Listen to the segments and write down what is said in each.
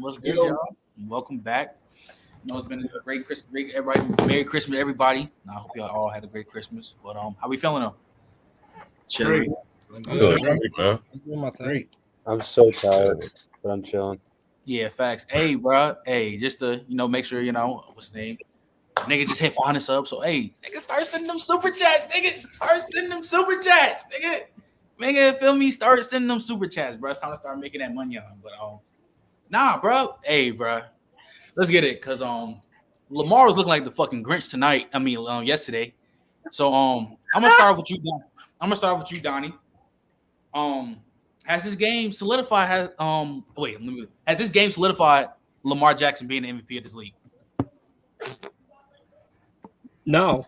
What's good, y'all? Welcome back. It's been a great Christmas. Everybody, Merry Christmas, everybody. I hope y'all all had a great Christmas. But how we feeling though? Chilling. Great. I'm so tired, but I'm chilling. Yeah, facts. Hey, bro. Hey, just to make sure what's the name. Nigga just hit 400 subs. So hey, nigga, start sending them super chats. Nigga, start sending them super chats. Nigga, feel me? Start sending them super chats, bro. It's time to start making that money on. But nah, bro. Hey, bro. Let's get it, cause Lamar was looking like the fucking Grinch tonight. I mean, yesterday. So I'm gonna start with you. I'm gonna start with you, Donnie. Has this game solidified? Has this game solidified Lamar Jackson being the MVP of this league? No.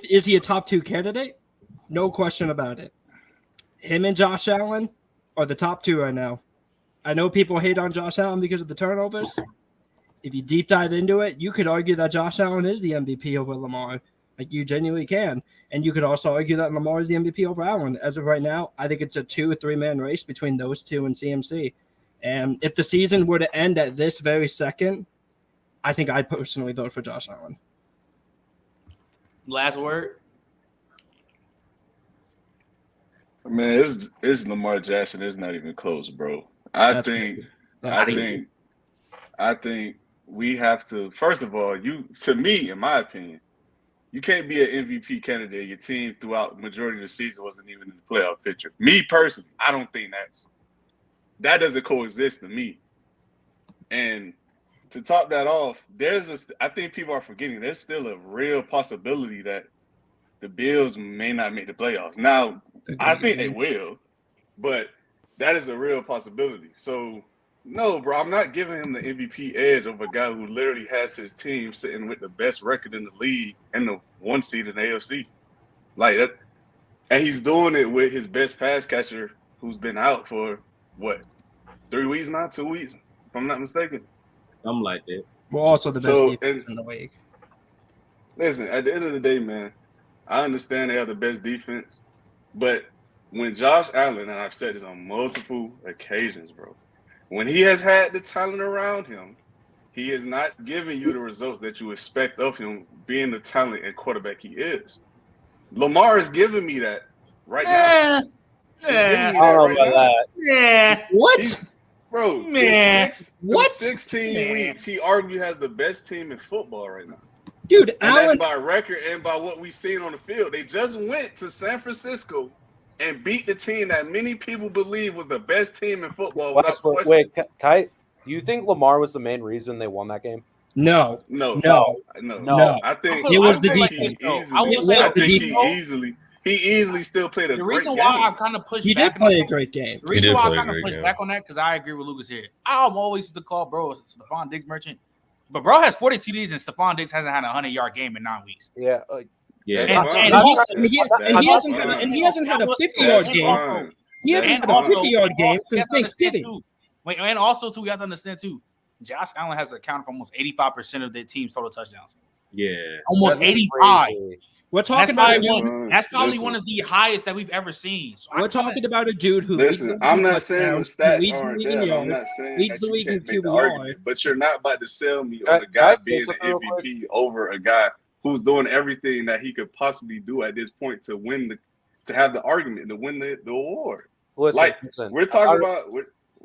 Is he a top 2 candidate? No question about it. Him and Josh Allen are the top 2 right now. I know people hate on Josh Allen because of the turnovers. If you deep dive into it, you could argue that Josh Allen is the MVP over Lamar. Like, you genuinely can. And you could also argue that Lamar is the MVP over Allen. As of right now, I think it's a 2 or 3 man race between those two and CMC. And if the season were to end at this very second, I think I'd personally vote for Josh Allen. Last word. Man, it's Lamar Jackson. It's not even close, bro. I think we have to. First of all, to me, in my opinion, you can't be an MVP candidate. Your team throughout the majority of the season wasn't even in the playoff picture. Me personally, I don't think that doesn't coexist to me. And to top that off, I think people are forgetting there's still a real possibility that the Bills may not make the playoffs. Now, I think they will, but that is a real possibility. So, no, bro, I'm not giving him the MVP edge over a guy who literally has his team sitting with the best record in the league and the 1 seed in the AFC. Like that, and he's doing it with his best pass catcher who's been out for, 3 weeks now, 2 weeks, if I'm not mistaken. Something like that. Well, also the best defense in the league. Listen, at the end of the day, man, I understand they have the best defense, but when Josh Allen, and I've said this on multiple occasions, bro, when he has had the talent around him, he is not giving you the results that you expect of him being the talent and quarterback he is. Lamar is giving me that right now. What? Bro, man, what? 16 weeks, he arguably has the best team in football right now. Dude, and Allen, that's by record and by what we've seen on the field. They just went to San Francisco and beat the team that many people believe was the best team in football. Wait, Kai, do you think Lamar was the main reason they won that game? No. I think it was the defense. He easily still played a great game. The reason why I kind of pushed he back did play a great game. The reason why I kind of pushed back on that, because I agree with Lucas here. I'm always to call bro Stephon Diggs merchant. But bro has 40 TDs and Stephon Diggs hasn't had a 100-yard game in 9 weeks. Yeah. And he hasn't had a 50-yard game. He hasn't had a 50-yard game since Thanksgiving. And also, too, we have to understand, too, Josh Allen has accounted for almost 85% of their team's total touchdowns. Yeah. Almost 85. We're talking about that's probably one of the highest that we've ever seen. So we're talking about a dude who I'm not saying the stats aren't there. I'm not saying leads the league in QBR. But you're not about to sell me on a guy being an MVP over a guy who's doing everything that he could possibly do at this point to have the argument to win the award. Listen, we're talking about.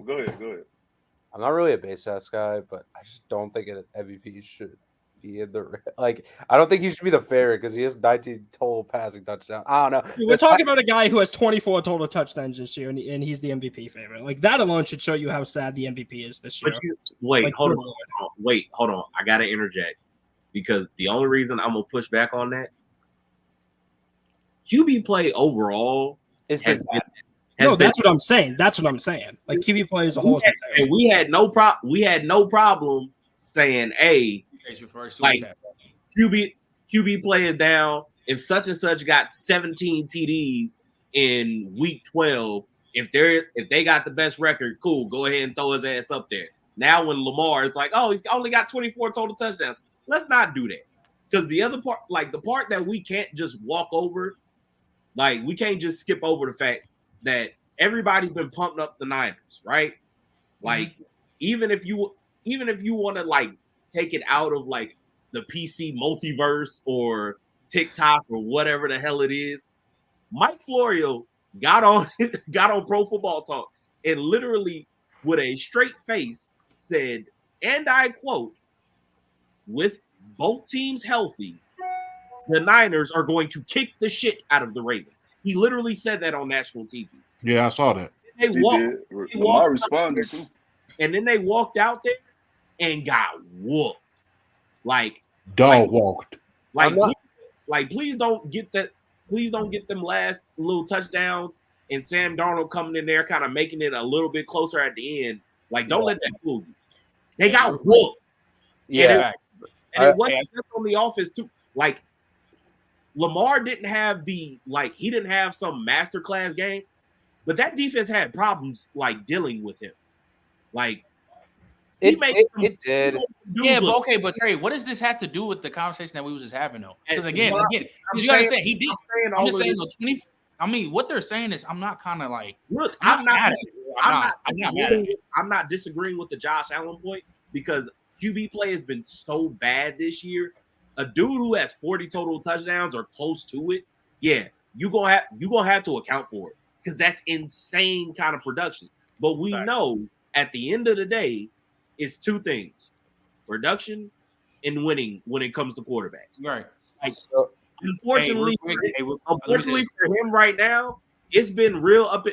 Go ahead. I'm not really a base ass guy, but I just don't think an MVP should be in the I don't think he should be the favorite because he has 19 total passing touchdowns. I don't know. We're talking about a guy who has 24 total touchdowns this year, and he's the MVP favorite. Like, that alone should show you how sad the MVP is this year. Hold on. I gotta interject because the only reason I'm gonna push back on that QB play overall is that's what I'm saying. That's what I'm saying. Like, QB play as a whole. And we had no problem saying, hey, like QB play is down. If such and such got 17 TDs in week 12, if they got the best record, cool, go ahead and throw his ass up there. Now when Lamar, it's like, oh, he's only got 24 total touchdowns. Let's not do that. Because the other part, like the part that we can't just walk over, like we can't just skip over the fact that everybody's been pumping up the Niners, right? Like, even if you want to like take it out of like the PC multiverse or TikTok or whatever the hell it is, Mike Florio got on Pro Football Talk and literally with a straight face said, and I quote, with both teams healthy, the Niners are going to kick the shit out of the Ravens. He literally said that on national TV. Yeah, I saw that. Lamar responded too. And then they walked out there and got whooped. Like walked. Please don't get that. Please don't get them last little touchdowns and Sam Darnold coming in there, kind of making it a little bit closer at the end. Like, don't let that fool you. They got whooped. Yeah. And it wasn't just on the offense too. Like, Lamar didn't have he didn't have some masterclass game, but that defense had problems like dealing with him. Like, it did. Yeah, but okay, but Trey, what does this have to do with the conversation that we was just having though? Because again, you understand he did. I'm just saying, 20. I mean, what they're saying is, I'm not kind of like, look, I'm not disagreeing with the Josh Allen point because QB play has been so bad this year. A dude who has 40 total touchdowns or close to it, yeah, you gonna have to account for it because that's insane kind of production. But we know at the end of the day, it's two things: production and winning when it comes to quarterbacks. Right. Like, unfortunately for him right now, it's been real up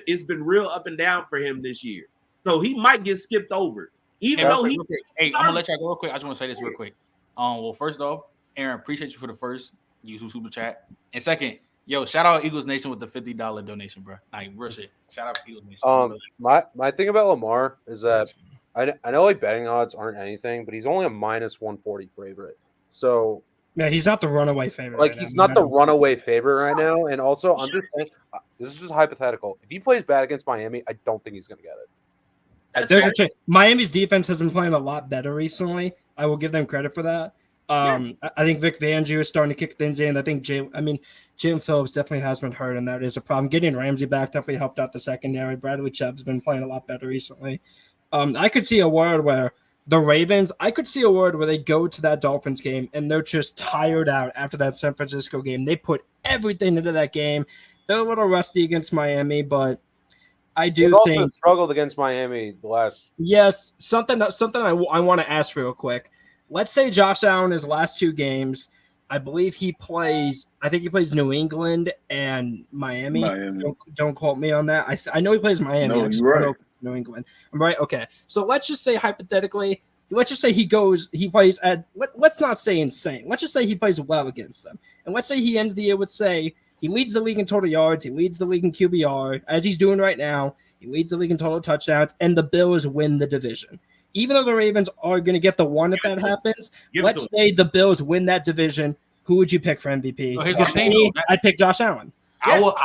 and down for him this year. So he might get skipped over. I'm gonna let y'all go real quick. I just want to say this real quick. Well, first off, Aaron, appreciate you for the first YouTube super chat. And second, yo, shout out Eagles Nation with the $50 donation, bro. Like, real shit. Shout out Eagles Nation. My thing about Lamar is that I know like betting odds aren't anything, but he's only a minus 140 favorite. So yeah, he's not the runaway favorite. Like, he's not the runaway favorite right now. And also, I'm just saying, this is just hypothetical. If he plays bad against Miami, I don't think he's going to get it. There's a chance. Miami's defense has been playing a lot better recently. I will give them credit for that. I think Vic Fangio is starting to kick things in. I think Jim Phillips definitely has been hurt, and that is a problem. Getting Ramsey back definitely helped out the secondary. Bradley Chubb's been playing a lot better recently. I could see a world where the Ravens, they go to that Dolphins game and they're just tired out after that San Francisco game. They put everything into that game. They're a little rusty against Miami, but I do think also struggled against Miami the last. Yes, something I want to ask real quick. Let's say Josh Allen his last two games. I believe he plays. I think he plays New England and Miami. Don't quote me on that. I know he plays Miami. No, you're right. New England. I'm right. Okay. So let's just say hypothetically, he plays at. Let's not say insane. Let's just say he plays well against them, and let's say he ends the year with say. He leads the league in total yards. He leads the league in QBR, as he's doing right now. He leads the league in total touchdowns, and the Bills win the division. Even though the Ravens are going to get the one if that happens, let's say the Bills win that division. Who would you pick for MVP? I'd pick Josh Allen. I would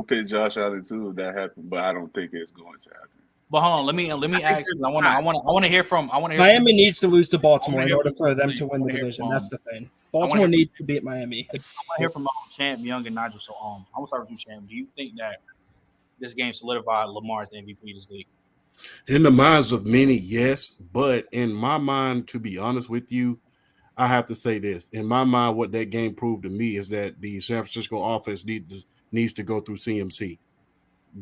pick Josh Allen too if that happened, but I don't think it's going to happen. But hold on, let me ask. I want to hear from. Miami needs to lose to Baltimore in order for them to win the division. That's the thing. Baltimore needs to beat Miami. I want to hear from Champ, Young, and Nigel. So I'm gonna start with you, Champ. Do you think that this game solidified Lamar's MVP this week? In the minds of many, yes. But in my mind, to be honest with you, I have to say this. In my mind, what that game proved to me is that the San Francisco offense needs to go through CMC.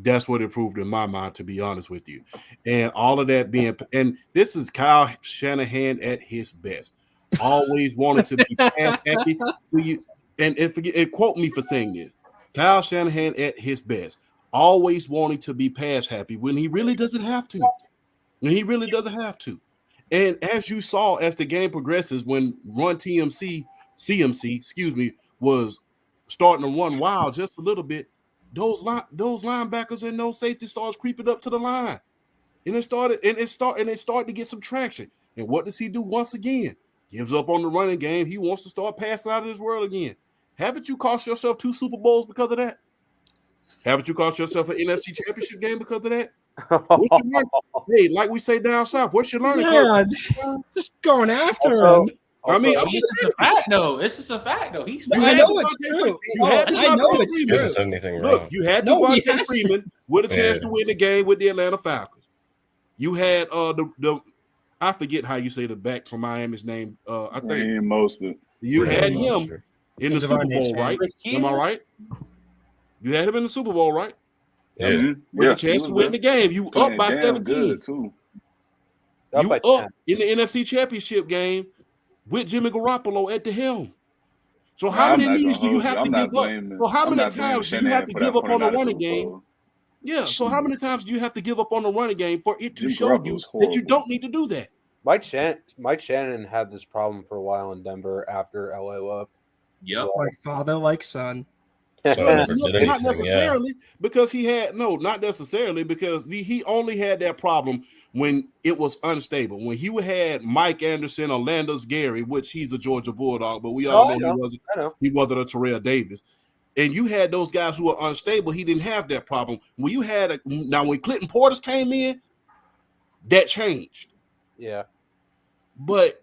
That's what it proved in my mind, to be honest with you. And all of that being – and this is Kyle Shanahan at his best. Always wanted to be pass happy. And quote me for saying this. Kyle Shanahan at his best. Always wanting to be pass happy when he really doesn't have to. And as you saw, as the game progresses, when CMC, was starting to run wild just a little bit, those linebackers and those safety starts creeping up to the line, and it started to get some traction. And what does he do once again? Gives up on the running game. He wants to start passing out of this world again. Haven't you cost yourself 2 Super Bowls because of that? Haven't you cost yourself an NFC Championship game because of that? Hey, like we say down south, what's your learning curve? Just going after him. I mean, Also, It's just a fact, though. It's just a fact, though. He's I know it's true. You had to I know Devontae it's Freeman. He hasn't said anything wrong. Look, you had No, he Devontae hasn't. Freeman with a chance Yeah. to win the game with the Atlanta Falcons. You had the I forget how you say the back from Miami's name. I think Raheem Mostert. you had him Sure. in the Devontae Super Bowl, Smith. right? Am I right? You had him in the Super Bowl, right? Yeah. Mhm. With Yeah, a chance he to was win the game. You playing up by damn 17. good, too. up You by up 10. in the NFC Championship game with Jimmy Garoppolo at the helm. So how I'm many not knees gonna do you hold have I'm to not give up? blaming- So how I'm many not blaming times do you have Shanahan to for give that up on the 49ers running Super game? Bowl. Yeah. So how many times do you have to give up on the running game for it to Jimmy show you Garoppolo's that you horrible. don't need to do that? Mike Shannon had this problem for a while in Denver after LA left. Yep. Like father, like son. So I never No, did anything. not necessarily because not necessarily because he only had that problem when it was unstable. When he had Mike Anderson or Landis Gary, which he's a Georgia Bulldog, but we all I know know. he wasn't a Terrell Davis. And you had those guys who were unstable. He didn't have that problem. When you had when Clinton Portis came in, that changed. Yeah. But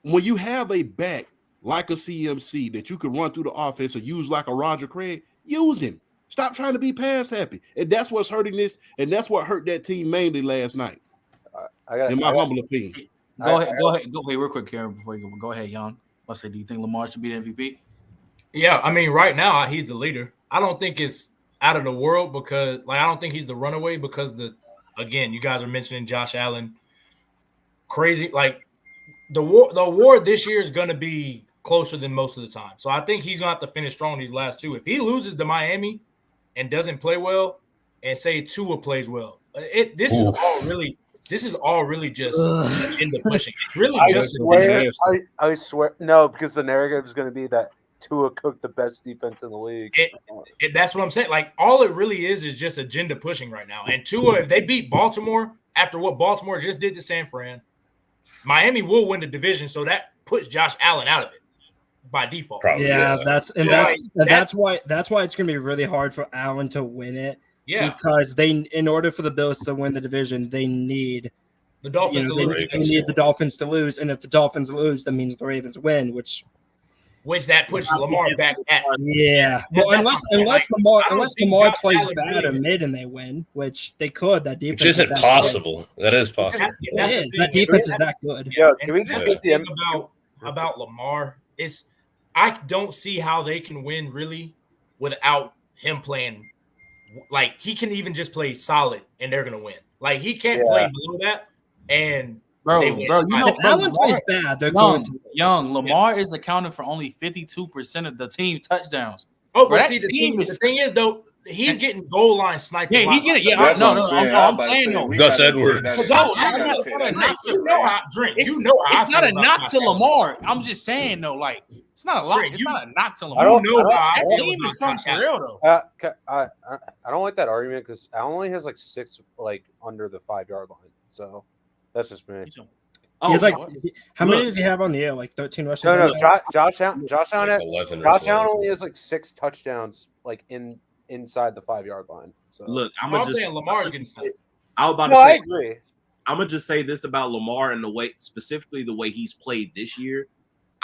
when you have a back like a CMC that you can run through the offense or use like a Roger Craig, use him. Stop trying to be pass happy. And that's what's hurting this, and that's what hurt that team mainly last night, in my humble opinion. Go ahead. Go wait real quick, Karen, before you go ahead, Jan. I'll say, do you think Lamar should be the MVP? Yeah, I mean, right now he's the leader. I don't think it's out of the world because, I don't think he's the runaway because again, you guys are mentioning Josh Allen. Crazy, the award this year is going to be closer than most of the time. So I think he's going to have to finish strong these last two. If he loses to Miami and doesn't play well, and say Tua plays well, this is all really just agenda pushing. It's really I swear, no, because the narrative is going to be that Tua cooked the best defense in the league. That's what I'm saying. All it really is just agenda pushing right now. And Tua, if they beat Baltimore after what Baltimore just did to San Fran, Miami will win the division. So that puts Josh Allen out of it by default. Probably, Yeah, that's why it's going to be really hard for Allen to win it. Yeah, because in order for the Bills to win the division, they need the Dolphins to lose. They need the Dolphins to lose, and if the Dolphins lose, that means the Ravens win, which that puts Lamar back at. Yeah, well, unless Lamar plays bad or mid and they win, which they could. That defense Which isn't possible. That is possible. That defense is that good. Yeah, can we just get the about Lamar? I don't see how they can win really without him playing. He can even just play solid and they're gonna win. He can't play below that and if Allen plays bad, they're going to win. Lamar is accounting for only 52% of the team touchdowns. Oh, but see, the thing is though, he's getting goal line sniped. Yeah, he's getting. Yeah, I'm saying no. Gus Edwards. You know how it's not a knock to Lamar. I'm just saying though, it's not a lot. It's not a knock to Lamar. That team is something real though. I don't like that argument because Allen only has 6 under the 5-yard line. So that's just me. He has how many does he have on the air? 13 rushing. No, Josh Allen. Josh Allen only has 6 touchdowns inside the 5-yard line. So look, I'm saying Lamar's getting sniped. I agree. I'm gonna just say this about Lamar and specifically the way he's played this year.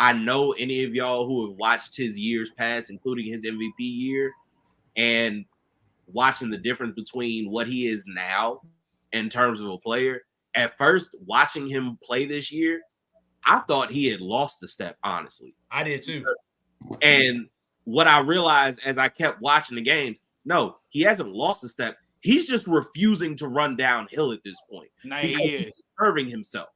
I know any of y'all who have watched his years past, including his MVP year, and watching the difference between what he is now in terms of a player. At first, watching him play this year, I thought he had lost the step, honestly. I did too. And what I realized as I kept watching the games, no, he hasn't lost the step. He's just refusing to run downhill at this point. Because he's serving himself.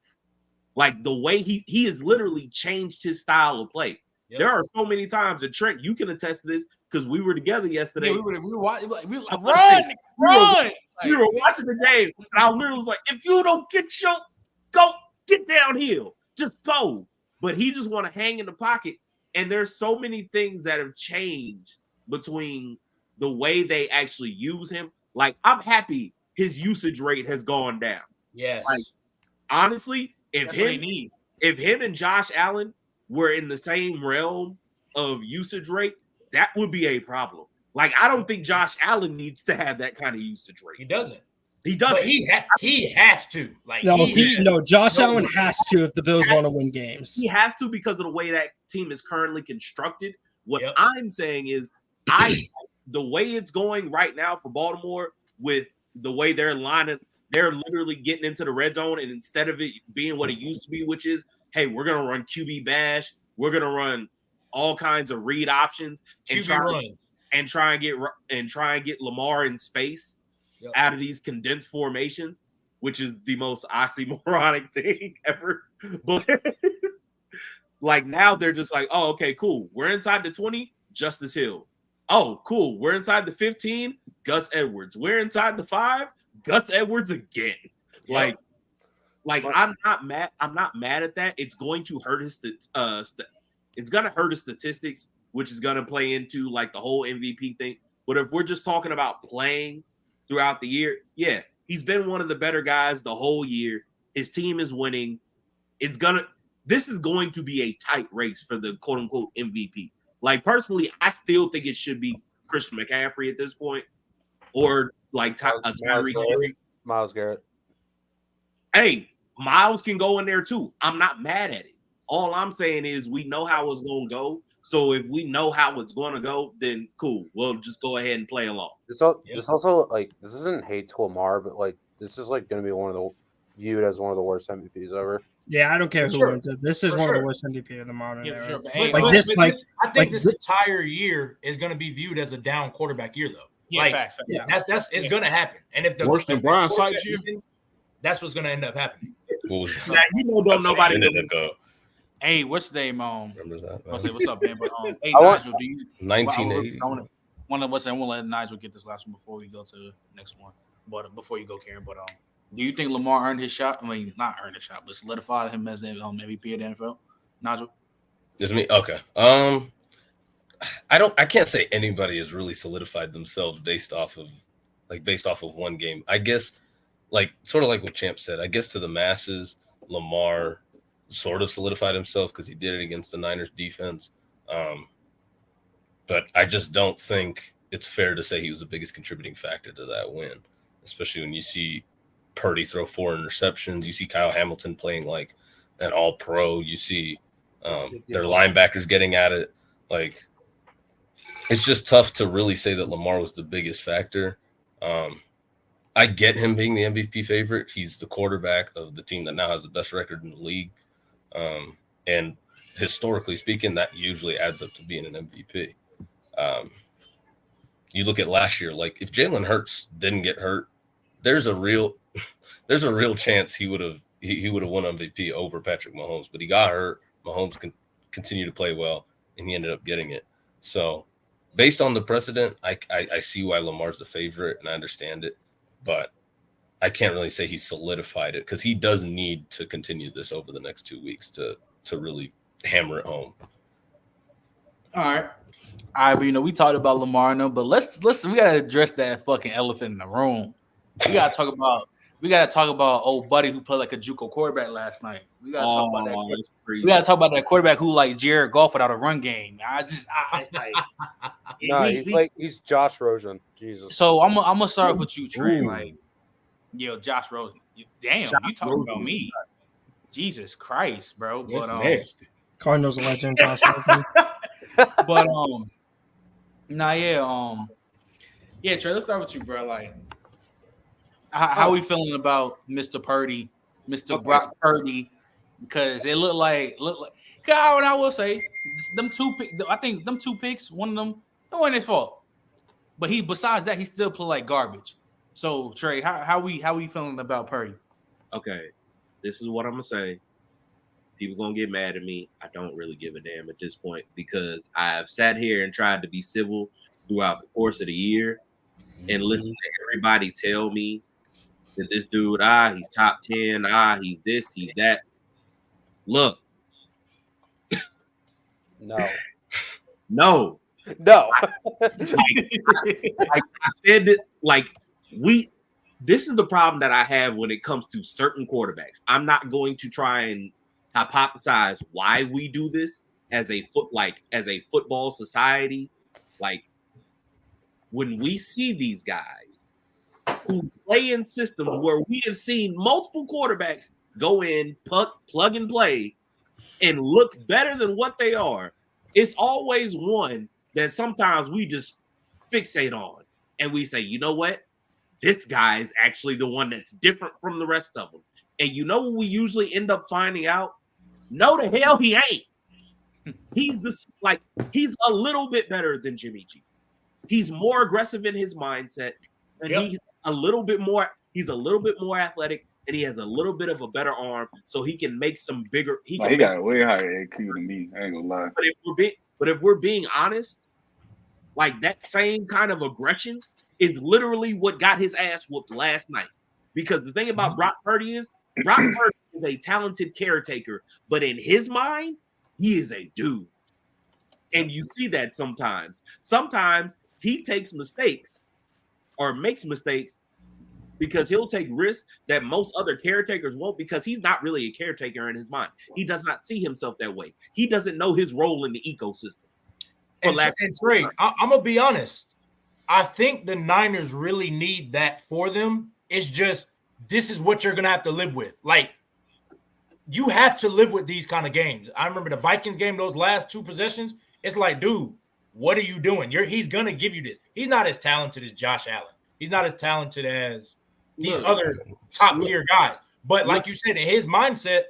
The way he has literally changed his style of play. Yep. There are so many times, and Trent, you can attest to this because we were together yesterday. Yeah, we were watching. Run! We were watching the game, and I literally was like, "If you don't get downhill, just go." But he just want to hang in the pocket, and there's so many things that have changed between the way they actually use him. I'm happy his usage rate has gone down. Yes. Honestly, if him and Josh Allen were in the same realm of usage rate, that would be a problem. I don't think Josh Allen needs to have that kind of usage rate. He doesn't. He does. But he has to. Like Josh Allen has to if the Bills want to win games. He has to because of the way that team is currently constructed. What Yep. I'm saying is, the way it's going right now for Baltimore with the way they're lining, they're literally getting into the red zone, and instead of it being what it used to be, which is, hey, we're gonna run QB bash, we're gonna run all kinds of read options and try and get Lamar in space out of these condensed formations, which is the most oxymoronic thing ever. But like now they're just like, oh, okay, cool. We're inside the 20, Justice Hill. Oh, cool. We're inside the 15, Gus Edwards. We're inside the 5, Gus Edwards again. Like I'm not mad. I'm not mad at that. It's going to hurt his it's gonna hurt his statistics, which is gonna play into like the whole MVP thing. But if we're just talking about playing throughout the year, yeah, he's been one of the better guys the whole year. His team is winning. This is going to be a tight race for the quote unquote MVP. Like personally, I still think it should be Christian McCaffrey at this point, or like Tyreek Hill. Myles Garrett. Hey, Miles can go in there too. I'm not mad at it. All I'm saying is we know how it's going to go. So if we know how it's going to go, then cool. We'll just go ahead and play along. This also like this isn't hate to Lamar, but like this is like going to be viewed as one of the worst MVPs ever. Yeah, I don't care who wins it. This is one of the worst MVP of the modern era. I think this entire year is going to be viewed as a down quarterback year, though. Yeah, that's it's going to happen. And if the worse than Brian Sykes year, that's what's going to end up happening. Now, don't nobody ago. Hey, what's the name? Remember that? I'll say, what's up, man? But hey, Nigel, do you 1980? I want to let Nigel get this last one before we go to the next one. But before you go, Karen, but do you think Lamar earned his shot? I mean, not earned his shot, but solidified him as the MVP of the NFL? Nigel? It's me. Okay. I can't say anybody has really solidified themselves based off of one game. I guess like sort of like what Champ said, I guess to the masses, Lamar sort of solidified himself because he did it against the Niners defense. But I just don't think it's fair to say he was the biggest contributing factor to that win, especially when you see Purdy throw 4 interceptions. You see Kyle Hamilton playing like an all-pro. You see their linebackers getting at it. Like, it's just tough to really say that Lamar was the biggest factor. I get him being the MVP favorite. He's the quarterback of the team that now has the best record in the league. And historically speaking, that usually adds up to being an MVP. You look at last year, like if Jalen Hurts didn't get hurt, there's a real chance he would have won MVP over Patrick Mahomes, but he got hurt. Mahomes can continue to play well, and he ended up getting it. So based on the precedent, I see why Lamar's the favorite, and I understand it, but I can't really say he solidified it because he does need to continue this over the next 2 weeks to really hammer it home. All right. But we talked about Lamar, but let's we gotta address that fucking elephant in the room. We gotta talk about old buddy who played like a JUCO quarterback last night. We gotta talk about that. We gotta talk about that quarterback who like Jared Goff without a run game. He's Josh Rosen. Jesus. So I'm gonna start with you, Trey. Like, yo, Josh Rosen. You talking about me? Jesus Christ, bro. That's nasty. Cardinals legend, Josh Rosen. But Trey, let's start with you, bro. Like, how we feeling about Mr. Purdy, Brock Purdy? Because it looked like. God, I will say, them two picks, one of them, no one his fault. But besides that, he still played like garbage. So Trey, how we feeling about Purdy? Okay, this is what I'm gonna say. People gonna get mad at me. I don't really give a damn at this point because I have sat here and tried to be civil throughout the course of the year and listen to everybody tell me that this dude, he's top 10, he's this, he's that. Look. No. I said that, this is the problem that I have when it comes to certain quarterbacks. I'm not going to try and hypothesize why we do this as a football society. Like, when we see these guys, who play in systems where we have seen multiple quarterbacks go in, plug and play, and look better than what they are, it's always one that sometimes we just fixate on. And we say, you know what? This guy is actually the one that's different from the rest of them. And you know what we usually end up finding out? No, the hell he ain't. He's a little bit better than Jimmy G. He's more aggressive in his mindset, and he's a little bit more athletic, and he has a little bit of a better arm, so he can make some bigger. He got a way higher AQ than me. I ain't gonna lie. But if we're being honest, like that same kind of aggression is literally what got his ass whooped last night. Because the thing about Brock Purdy is a talented caretaker, but in his mind, he is a dude. And you see that sometimes. Sometimes he takes mistakes or makes mistakes because he'll take risks that most other caretakers won't, because he's not really a caretaker in his mind. He does not see himself that way. He doesn't know his role in the ecosystem. And Trey, I'm going to be honest. I think the Niners really need that for them. It's just, this is what you're going to have to live with. Like, you have to live with these kind of games. I remember the Vikings game, those last 2 possessions. It's like, dude, what are you doing? He's going to give you this. He's not as talented as Josh Allen. He's not as talented as these other top-tier guys. But like you said, in his mindset,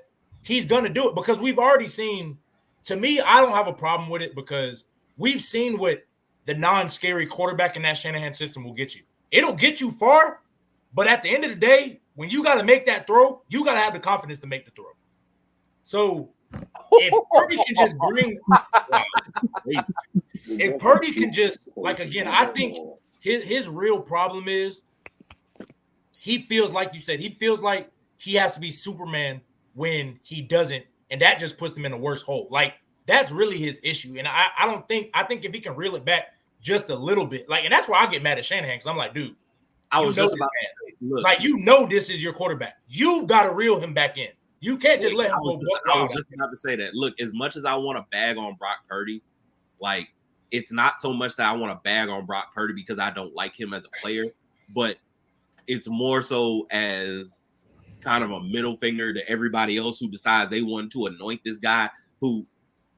he's going to do it, because we've already seen, to me, I don't have a problem with it, because we've seen what the non-scary quarterback in that Shanahan system will get you. It'll get you far, but at the end of the day, when you got to make that throw, you got to have the confidence to make the throw. So if Purdy can just bring – if Purdy can just – like, again, I think his real problem is he feels like you said, he feels like he has to be Superman when he doesn't, and that just puts him in a worse hole. Like, that's really his issue. And I think if he can reel it back just a little bit, like, and that's why I get mad at Shanahan, because I'm like, dude, you know this is your quarterback. You've got to reel him back in. You can't just let him go. I was just about to say that. Look, as much as I want to bag on Brock Purdy, like, it's not so much that I want to bag on Brock Purdy because I don't like him as a player, but it's more so as kind of a middle finger to everybody else who decides they want to anoint this guy who,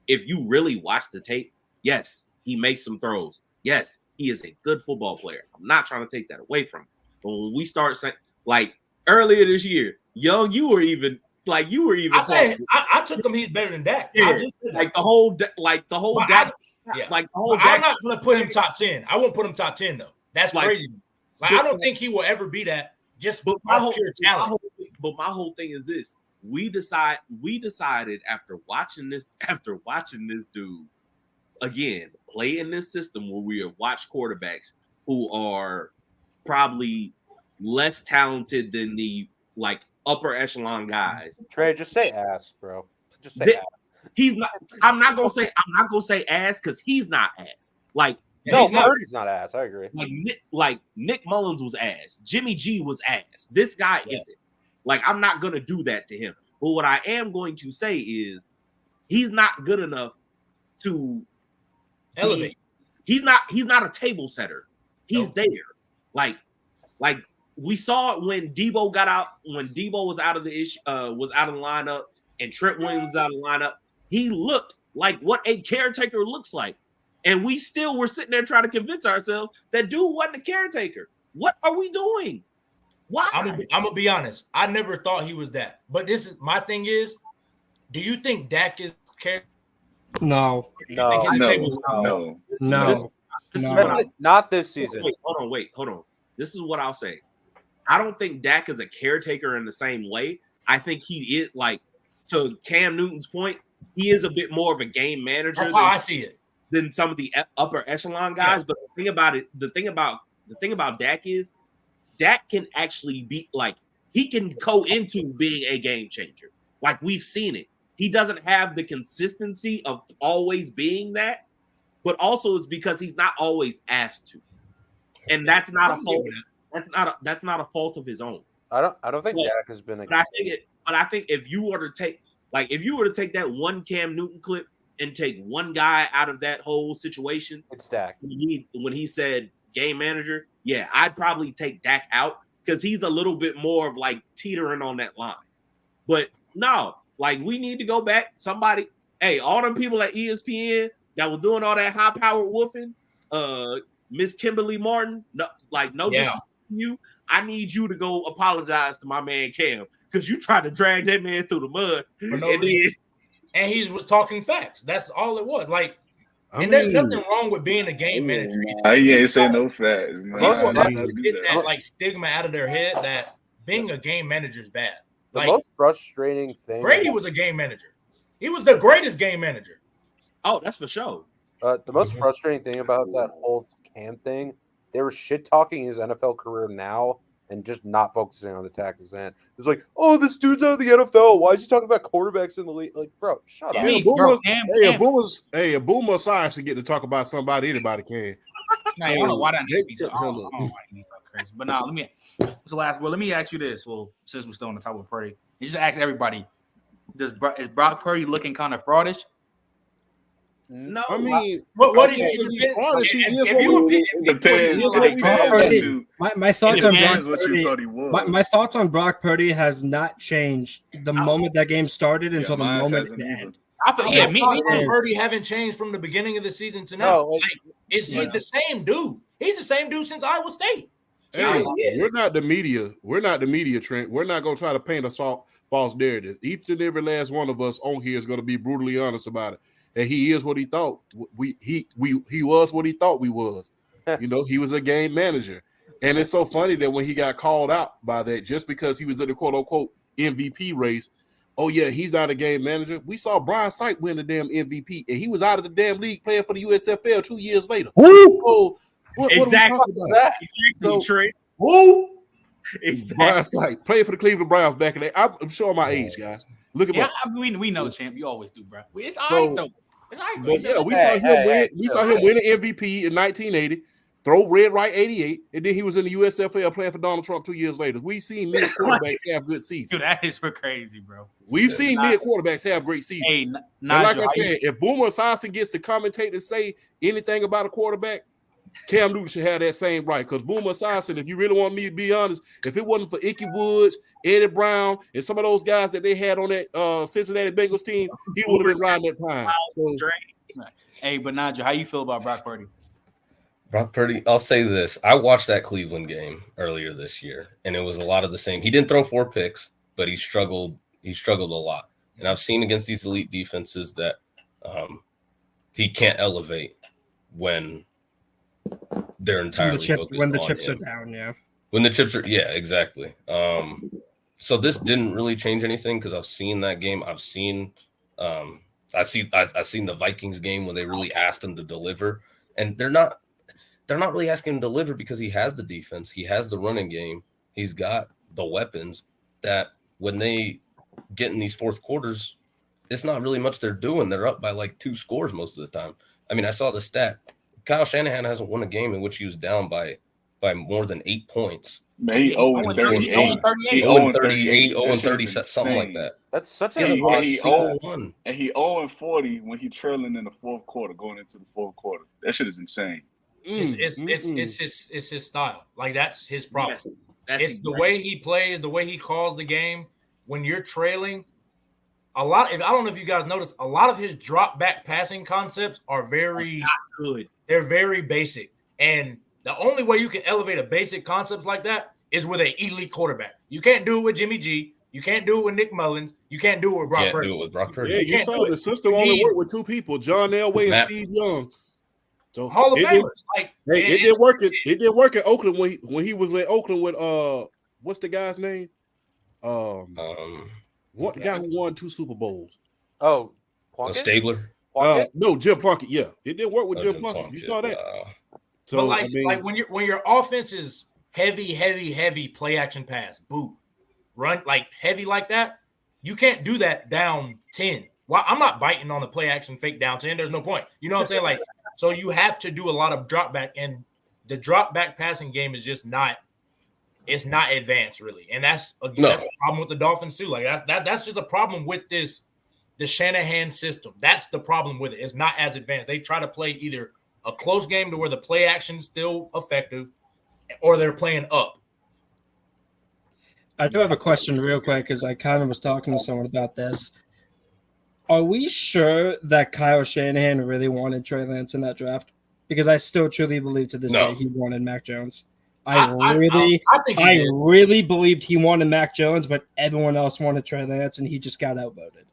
if you really watch the tape, yes, he makes some throws. Yes, he is a good football player. I'm not trying to take that away from him. But when we start saying, like, earlier this year, Young, you were even I took him. He's better than Dak. Yeah, I'm not going to put him top 10. I won't put him top 10 though. That's crazy. Like, I don't think he will ever be that. Just pure talent. But my whole thing is this: we decided after watching this dude again play in this system where we have watched quarterbacks who are probably less talented than the upper echelon guys. Trey, just say ass, bro. Just say ass. He's not. I'm not gonna say ass because he's not ass. Purdy's not ass. I agree. Like Nick Mullins was ass. Jimmy G was ass. This guy isn't. Like, I'm not gonna do that to him. But what I am going to say is he's not good enough to elevate. He's not a table setter. He's there. Like we saw it when Debo got out, when Debo was out of the lineup and Trent Williams was out of the lineup. He looked like what a caretaker looks like. And we still were sitting there trying to convince ourselves that dude wasn't a caretaker. What are we doing? Why? I'm gonna be honest. I never thought he was that. But this is my thing is, do you think Dak is caretaker? No. Not this season. Hold on. This is what I'll say. I don't think Dak is a caretaker in the same way. I think he is, like, to Cam Newton's point, he is a bit more of a game manager. That's how I see it. Than some of the upper echelon guys. Yeah. But the thing about Dak is Dak can actually be he can go into being a game changer. Like, we've seen it. He doesn't have the consistency of always being that, but also it's because he's not always asked to. And that's not a fault. That's not a fault of his own. I don't think Dak has been. But I think if you were to take that one Cam Newton clip and take one guy out of that whole situation, it's Dak. When he said game manager, yeah, I'd probably take Dak out because he's a little bit more of like teetering on that line. But no, like we need to go back. Somebody, hey, all them people at ESPN that were doing all that high powered woofing, Miss Kimberly Martin, no disrespect to you. I need you to go apologize to my man Cam because you tried to drag that man through the mud. And he was talking facts. That's all it was. Like, there's nothing wrong with being a game manager. He ain't saying no facts. People have to get that like stigma out of their head that being a game manager is bad. The Like, most frustrating thing. Brady was a game manager. He was the greatest game manager. Oh, that's for sure. The most frustrating thing about that whole Cam thing, they were shit talking his NFL career now and just not focusing on the tackles end. It's like, oh, this dude's out of the NFL. Why is he talking about quarterbacks in the league? Like, bro, shut up. Hey, a boomer science to get to talk about somebody anybody can. Now, I don't know why that needs to be so. I don't know why he needs to be crazy. But now, let me ask you this. Well, since we're still on the top of Purdy, you just ask everybody: is Brock Purdy looking kind of fraudish? No, I mean, what do you? My thoughts on Brock what you thought he was. My thoughts on Brock Purdy has not changed the moment that game started until the moment it ended. I feel me and Purdy haven't changed from the beginning of the season to now. He's the same dude. He's the same dude since Iowa State. Hey, we're not the media. We're not the media, Trent. We're not going to try to paint a false narrative. Each and every last one of us on here is going to be brutally honest about it. And he is what he thought. He was what he thought we was. You know, he was a game manager. And it's so funny that when he got called out by that, just because he was in the quote-unquote MVP race, oh, yeah, he's not a game manager. We saw Brian Sight win the damn MVP, and he was out of the damn league playing for the USFL 2 years later. So, exactly. Trey. Exactly. Brian Sight played for the Cleveland Browns back in the day. I'm showing my age, guys. Look at we know, champ. You always do, bro. It's all right, though. It's all right, though. But yeah, we saw him win. We saw him win an MVP in 1980. Throw red right 88, and then he was in the USFL playing for Donald Trump 2 years later. We've seen mid quarterbacks have good seasons. Dude, that is for crazy, bro. We've seen mid quarterbacks have great seasons. Hey, like I said, if Boomer Esiason gets to commentate and say anything about a quarterback, Cam Newton should have that same right. Because Boomer Esiason, if you really want me to be honest, if it wasn't for Ickey Woods, Eddie Brown, and some of those guys that they had on that Cincinnati Bengals team, he would have been riding that time. Hey, but Nigel, how you feel about Brock Purdy? Brock Purdy, I'll say this. I watched that Cleveland game earlier this year, and it was a lot of the same. He didn't throw 4 picks, but he struggled. He struggled a lot. And I've seen against these elite defenses that he can't elevate when they're entirely focused when the on chips him. are down, yeah. When the chips are, yeah, exactly. So this didn't really change anything because I've seen that game. I've seen, I've seen the Vikings game when they really asked him to deliver, and they're not really asking him to deliver because he has the defense, he has the running game, he's got the weapons that when they get in these fourth quarters, it's not really much they're doing. They're up by like 2 scores most of the time. I mean, I saw the stat. Kyle Shanahan hasn't won a game in which he was down by more than 8 points. Man, he 0-38. He 0-38, 0-30, something like that. That's such And a he 0-40 when he trailing in the fourth quarter, going into the fourth quarter. That shit is insane. It's his style. Like that's his problem. Yes, it's the way he plays, the way he calls the game. When you're trailing, I don't know if you guys noticed, a lot of his drop back passing concepts are very not good. They're very basic, and the only way you can elevate a basic concept like that is with an elite quarterback. You can't do it with Jimmy G. You can't do it with Nick Mullins. You can't do it with Brock Purdy. Do it with Brock Purdy. Yeah, you saw the system only work with 2 people, John Elway and Steve Young. So Hall of Famers. It did work. It did work in Oakland when he was in Oakland with what's the guy's name? What the guy who won 2 Super Bowls? Oh, Stabler. No, Jim Plunkett. Yeah, it did work with Jim Plunkett. You saw that. So but like when your offense is heavy play action pass, boot, run like heavy like that, you can't do that down 10. Well, I'm not biting on the play action fake down 10. There's no point. You know what I'm saying? Like, so you have to do a lot of drop back, and the drop back passing game is just not. It's not advanced really, and that's a problem with the Dolphins too. Like that's just a problem with the Shanahan system. That's the problem with it. It's not as advanced. They try to play either a close game to where the play action is still effective, or they're playing up. I do have a question real quick because I kind of was talking to someone about this. Are we sure that Kyle Shanahan really wanted Trey Lance in that draft? Because I still truly believe to this day he wanted Mac Jones. I really believed he wanted Mac Jones, but everyone else wanted Trey Lance, and he just got outvoted.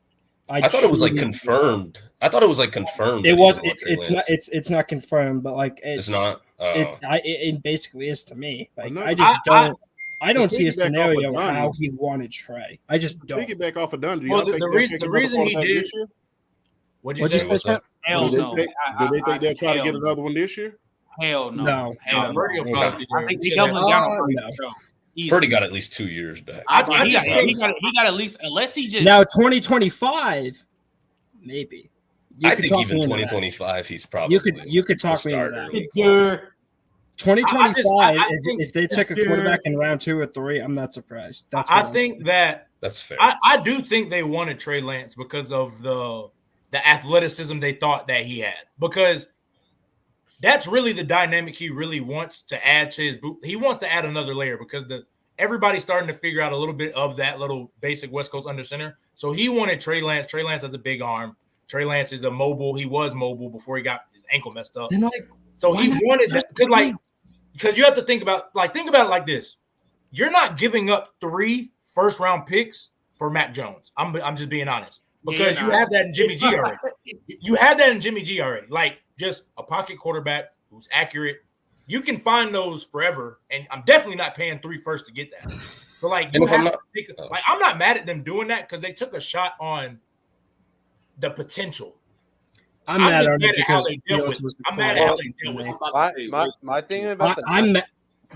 I thought it was like confirmed. I thought it was like confirmed. It was. It's not confirmed, but like it's not. It basically is to me. Like I don't see a scenario how he wanted Trey. I just don't. Piggyback off of Dunn. Well, the reason he did. What'd you say? Hell no. Do they think they'll try to get another one this year? Hell no. No. Purdy will probably I think they doubling down on Purdy. Purdy got at least 2 years back. He got at least, unless he just now 2025. Maybe. I think even 2025, he's probably you could talk me into that. 2025, if they took a quarterback in round 2 or 3, I'm not surprised. That's fair. I do think they wanted Trey Lance because of the athleticism they thought that he had. Because that's really the dynamic he really wants to add to his boot. He wants to add another layer because everybody's starting to figure out a little bit of that little basic West Coast under center. So he wanted Trey Lance. Trey Lance has a big arm. Trey Lance is he was mobile before he got his ankle messed up. So he wanted that because you have to think about it like this. You're not giving up 3 first-round picks for Mac Jones. I'm just being honest. Because you have that in Jimmy G already. You had that in Jimmy G already. Like just a pocket quarterback who's accurate. You can find those forever, and I'm definitely not paying 3 first to get that. But I'm not mad at them doing that because they took a shot on the potential. I'm mad at how they dealt with it. I'm mad at how they dealt with it. My thing about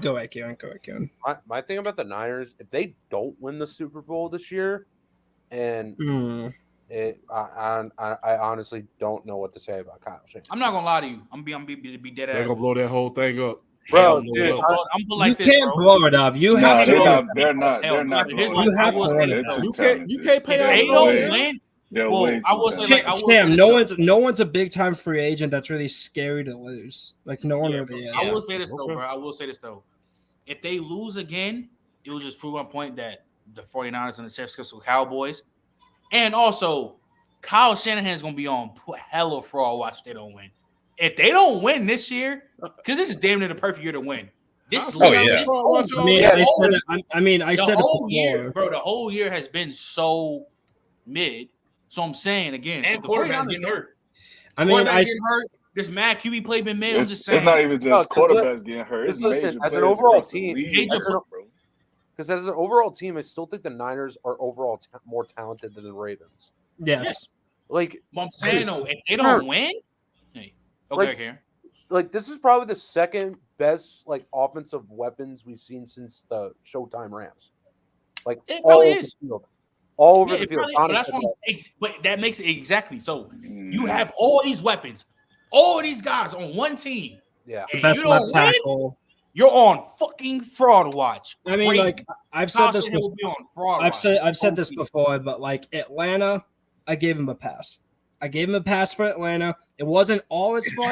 Go ahead, Kieran. My thing about the Niners, if they don't win the Super Bowl this year, and I honestly don't know what to say about Kyle Shanahan. I'm not gonna lie to you. I'm be dead ass. They're gonna blow that whole thing up. Bro, dude, you can't blow it up. You have to. They're not. You can't pay out. They don't win. Sam, no one's a big time free agent that's really scary to lose. Like no one really is. I will say this though, bro. I will say this though. If they lose again, it will just prove my point that the 49ers and the San Francisco Cowboys, and also Kyle Shanahan is gonna be on hella fraud watch if they don't win. If they don't win this year, because this is damn near the perfect year to win. I said it before. Bro, the whole year has been so mid. So I'm saying again, and quarterbacks getting hurt. Getting hurt. This mad QB play been made. I'm just saying. It's not even just quarterbacks getting hurt. It's listen, as an overall team, because as an overall team, I still think the Niners are overall more talented than the Ravens. Yes. Like I'm saying though, if they don't win, Karen. Like this is probably the second best offensive weapons we've seen since the Showtime Rams. Like it probably is. All over the field. But that makes it exactly. So you have all these weapons, all these guys on one team. Yeah. The best left tackle. You're on fucking fraud watch. I mean, I've said this before. I've said this before, but Atlanta, I gave him a pass. I gave him a pass for Atlanta. It wasn't all his fault,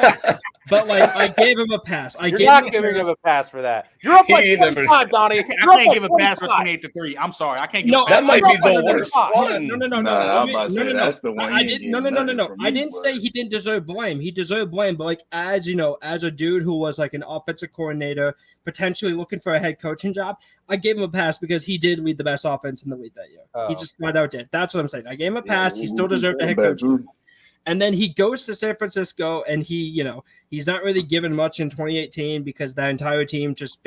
but I gave him a pass. You're not giving him a pass for that. You're up 25, Donnie. I can't give a pass for 28-3. I'm sorry. I can't give a pass. That might be the worst one. No. I'm about to say that's the one. I didn't say he didn't deserve blame. He deserved blame, but as a dude who was an offensive coordinator, potentially looking for a head coaching job, I gave him a pass because he did lead the best offense in the league that year. He just flat out did. That's what I'm saying. I gave him a pass. He still deserved a head coach. And then he goes to San Francisco, and he's not really given much in 2018 because that entire team just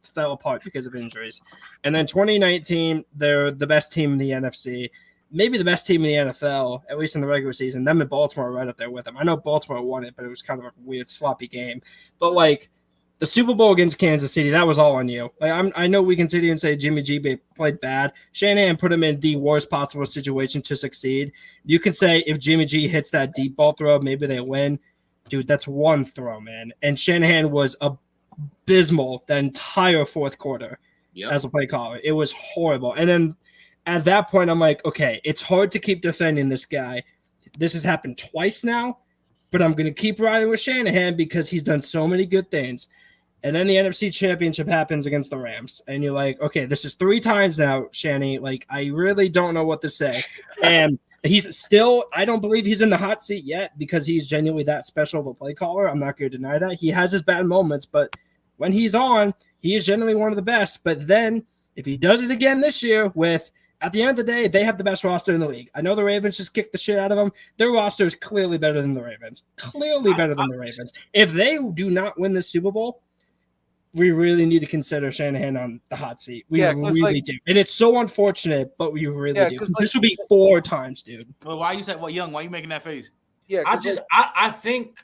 fell apart because of injuries. And then 2019, they're the best team in the NFC, maybe the best team in the NFL, at least in the regular season. Them and Baltimore are right up there with them. I know Baltimore won it, but it was kind of a weird, sloppy game. But the Super Bowl against Kansas City, that was all on you. I know we can sit here and say Jimmy G played bad. Shanahan put him in the worst possible situation to succeed. You can say if Jimmy G hits that deep ball throw, maybe they win. Dude, that's one throw, man. And Shanahan was abysmal the entire fourth quarter as a play caller. It was horrible. And then at that point, I'm like, okay, it's hard to keep defending this guy. This has happened twice now, but I'm going to keep riding with Shanahan because he's done so many good things. And then the NFC Championship happens against the Rams. And you're like, okay, this is 3 times now, Shanny. Like, I really don't know what to say. And he's still, I don't believe he's in the hot seat yet because he's genuinely that special of a play caller. I'm not going to deny that. He has his bad moments, but when he's on, he is generally one of the best. But then if he does it again this year with, at the end of the day, they have the best roster in the league. I know the Ravens just kicked the shit out of them. Their roster is clearly better than the Ravens. Clearly better than the Ravens. If they do not win the Super Bowl, we really need to consider Shanahan on the hot seat. We really do. And it's so unfortunate, but we really do. This will be 4 times, dude. Well, why you said, Young, why you making that face? Yeah, I think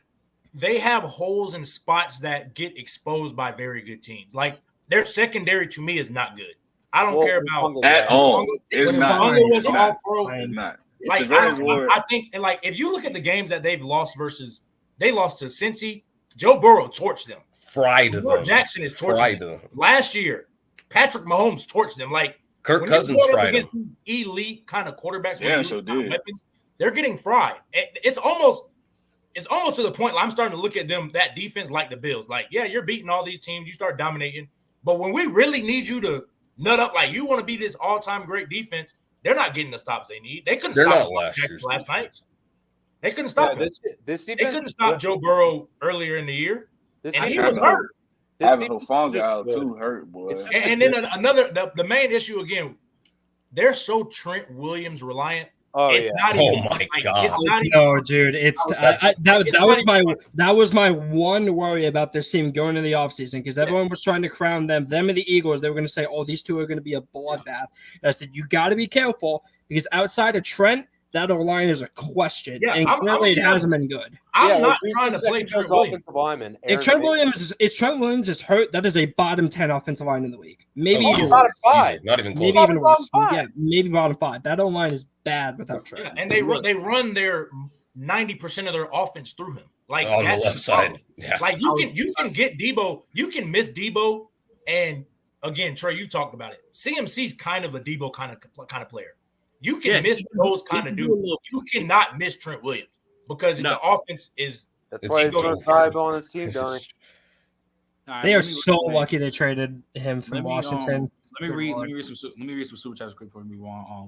they have holes and spots that get exposed by very good teams. Like, their secondary to me is not good. I don't care about at all. It's not. Was all pro. It's not. Like, I think, and like, if you look at the games that they've lost versus, they lost to Cincy. Joe Burrow torched them. Fried them. Lamar Jackson is torching them. Last year, Patrick Mahomes torched them. Like, Kirk Cousins fried against elite kind of quarterbacks. Yeah, so did. Weapons, they're getting fried. It's almost to the point. Like, I'm starting to look at them, that defense, like the Bills. Like, yeah, you're beating all these teams. You start dominating, but when we really need you to nut up, like you want to be this all-time great defense, they're not getting the stops they need. They couldn't stop last night. They couldn't stop him. They couldn't stop Joe Burrow earlier in the year, and he was hurt. Having Hufanga out too hurt, boy. And then the main issue again, they're so Trent Williams reliant. Oh, it's not even. Oh my god! It's not even, no, dude. That was my one worry about this team going into the offseason because everyone was trying to crown them and the Eagles. They were going to say, "Oh, these two are going to be a bloodbath." And I said, "You got to be careful because outside of Trent, that O-line is a question, and clearly it hasn't been good." I'm not trying to play Trent Williams. If Trent Williams is hurt, that is a bottom 10 offensive line in the league. Maybe even bottom 5. Not even close. Maybe even worse. Yeah, maybe bottom 5. That O-line is bad without Trent. Yeah, and they run their 90% of their offense through him. Like on the left side. Yeah. Like you can get Debo, you can miss Debo, and again, Trey, you talked about it. CMC's kind of a Debo kind of player. You can miss those kind of dudes. You cannot miss Trent Williams because the offense is. That's why he's going to thrive on his team, Donnie. They are so lucky they traded him from Washington. Let me read some super chats quick for me.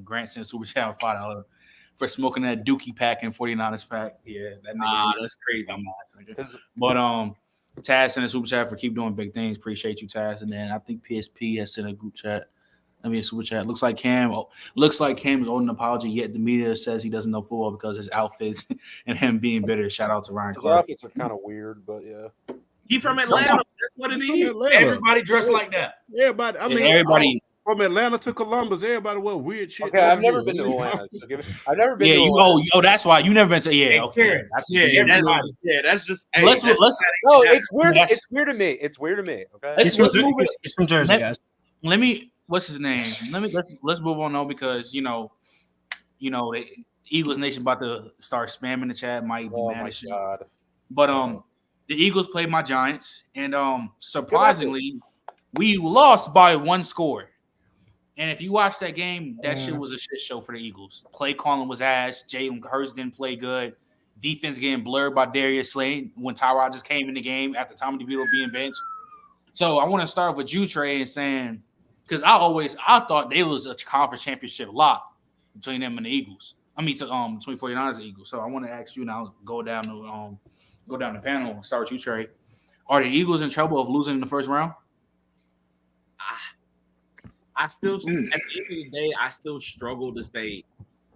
Grant sent super chat $5 for smoking that Dookie pack and 49ers pack. Yeah, that's crazy. But Taz sent a super chat for keep doing big things. Appreciate you, Taz. And then I think PSP has sent a group chat. I mean, super chat. Looks like Cam is owed an apology. Yet the media says he doesn't know football because his outfits and him being bitter. Shout out to Ryan His Clark. outfits are kind of weird, but yeah. He from Atlanta. That's what it is. Everybody dressed like that. Everybody. I mean, everybody from Atlanta to Columbus. Everybody wear weird shit. Okay, I've never been to Atlanta. I've never been. Yeah, to Atlanta. that's why you never been to. Yeah, okay. That's just. Let's. No, it's weird. It's weird to me. It's weird to me. Okay. It's from Jersey, guys. Let me. What's his name? Let's move on though because you know, the Eagles Nation about to start spamming the chat. Might be mad as shit. God. But the Eagles played my Giants, and surprisingly, we lost by 1 score. And if you watch that game, that shit was a shit show for the Eagles. Play calling was ass. Jalen Hurts didn't play good. Defense getting blurred by Darius Slay when Tyrod just came in the game after Tommy DeVito being benched. So I want to start with you, Trey, and saying because I thought they was a conference championship lock between them and the Eagles. I mean, between 49ers and Eagles. So I want to ask you now, go down the panel and start with you, Trey. Are the Eagles in trouble of losing in the first round? I still, at the end of the day, I still struggle to say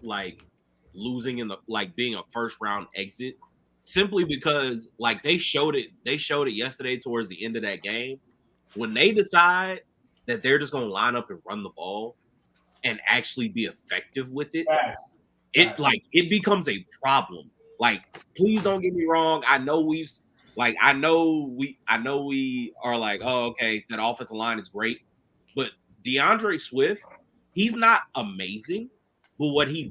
like losing in the being a first round exit, simply because like they showed it yesterday towards the end of that game when they decide that they're just going to line up and run the ball and actually be effective with it. It becomes a problem. Like, please don't get me wrong. I know we are like, oh, okay, that offensive line is great, but DeAndre Swift, he's not amazing, but what he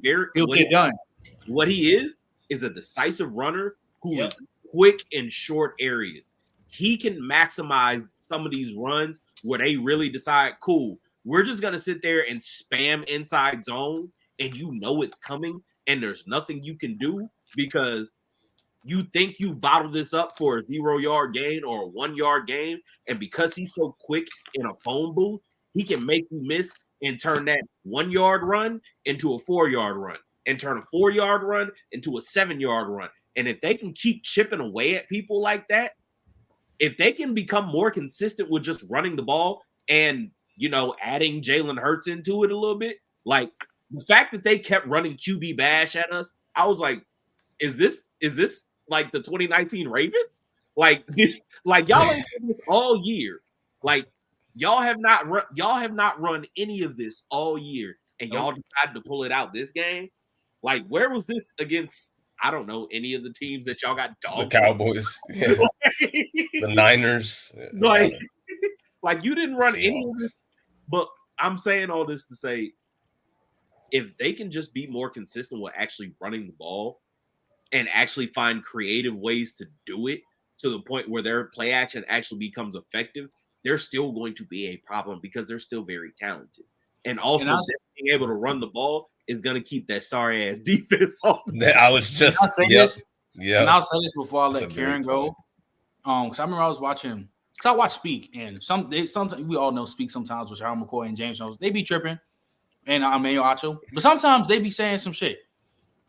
is a decisive runner who is quick in short areas. He can maximize some of these runs where they really decide, cool, we're just gonna sit there and spam inside zone, and it's coming, and there's nothing you can do because you think you've bottled this up for a 0-yard gain or a 1-yard gain, and because he's so quick in a phone booth, he can make you miss and turn that 1-yard run into a 4-yard run, and turn a 4-yard run into a 7-yard run. And if they can keep chipping away at people like that, if they can become more consistent with just running the ball and, adding Jalen Hurts into it a little bit, like the fact that they kept running QB bash at us, I was like, is this like the 2019 Ravens? Like y'all ain't done this all year. Like y'all have not run any of this all year, and y'all decided to pull it out this game. Like, where was this against? I don't know any of the teams that y'all got dogged. The Cowboys, the Niners. Like you didn't run any of this. But I'm saying all this to say, if they can just be more consistent with actually running the ball and actually find creative ways to do it to the point where their play action actually becomes effective, they're still going to be a problem because they're still very talented. And also being able to run the ball is going to keep that sorry ass defense off. I was just and I'll say this before I let Karen go. Because I remember I was watching, because I watch Speak, and sometimes we all know Speak sometimes with Harold McCoy and James Jones. They be tripping, and Emmanuel Acho, but sometimes they be saying some shit.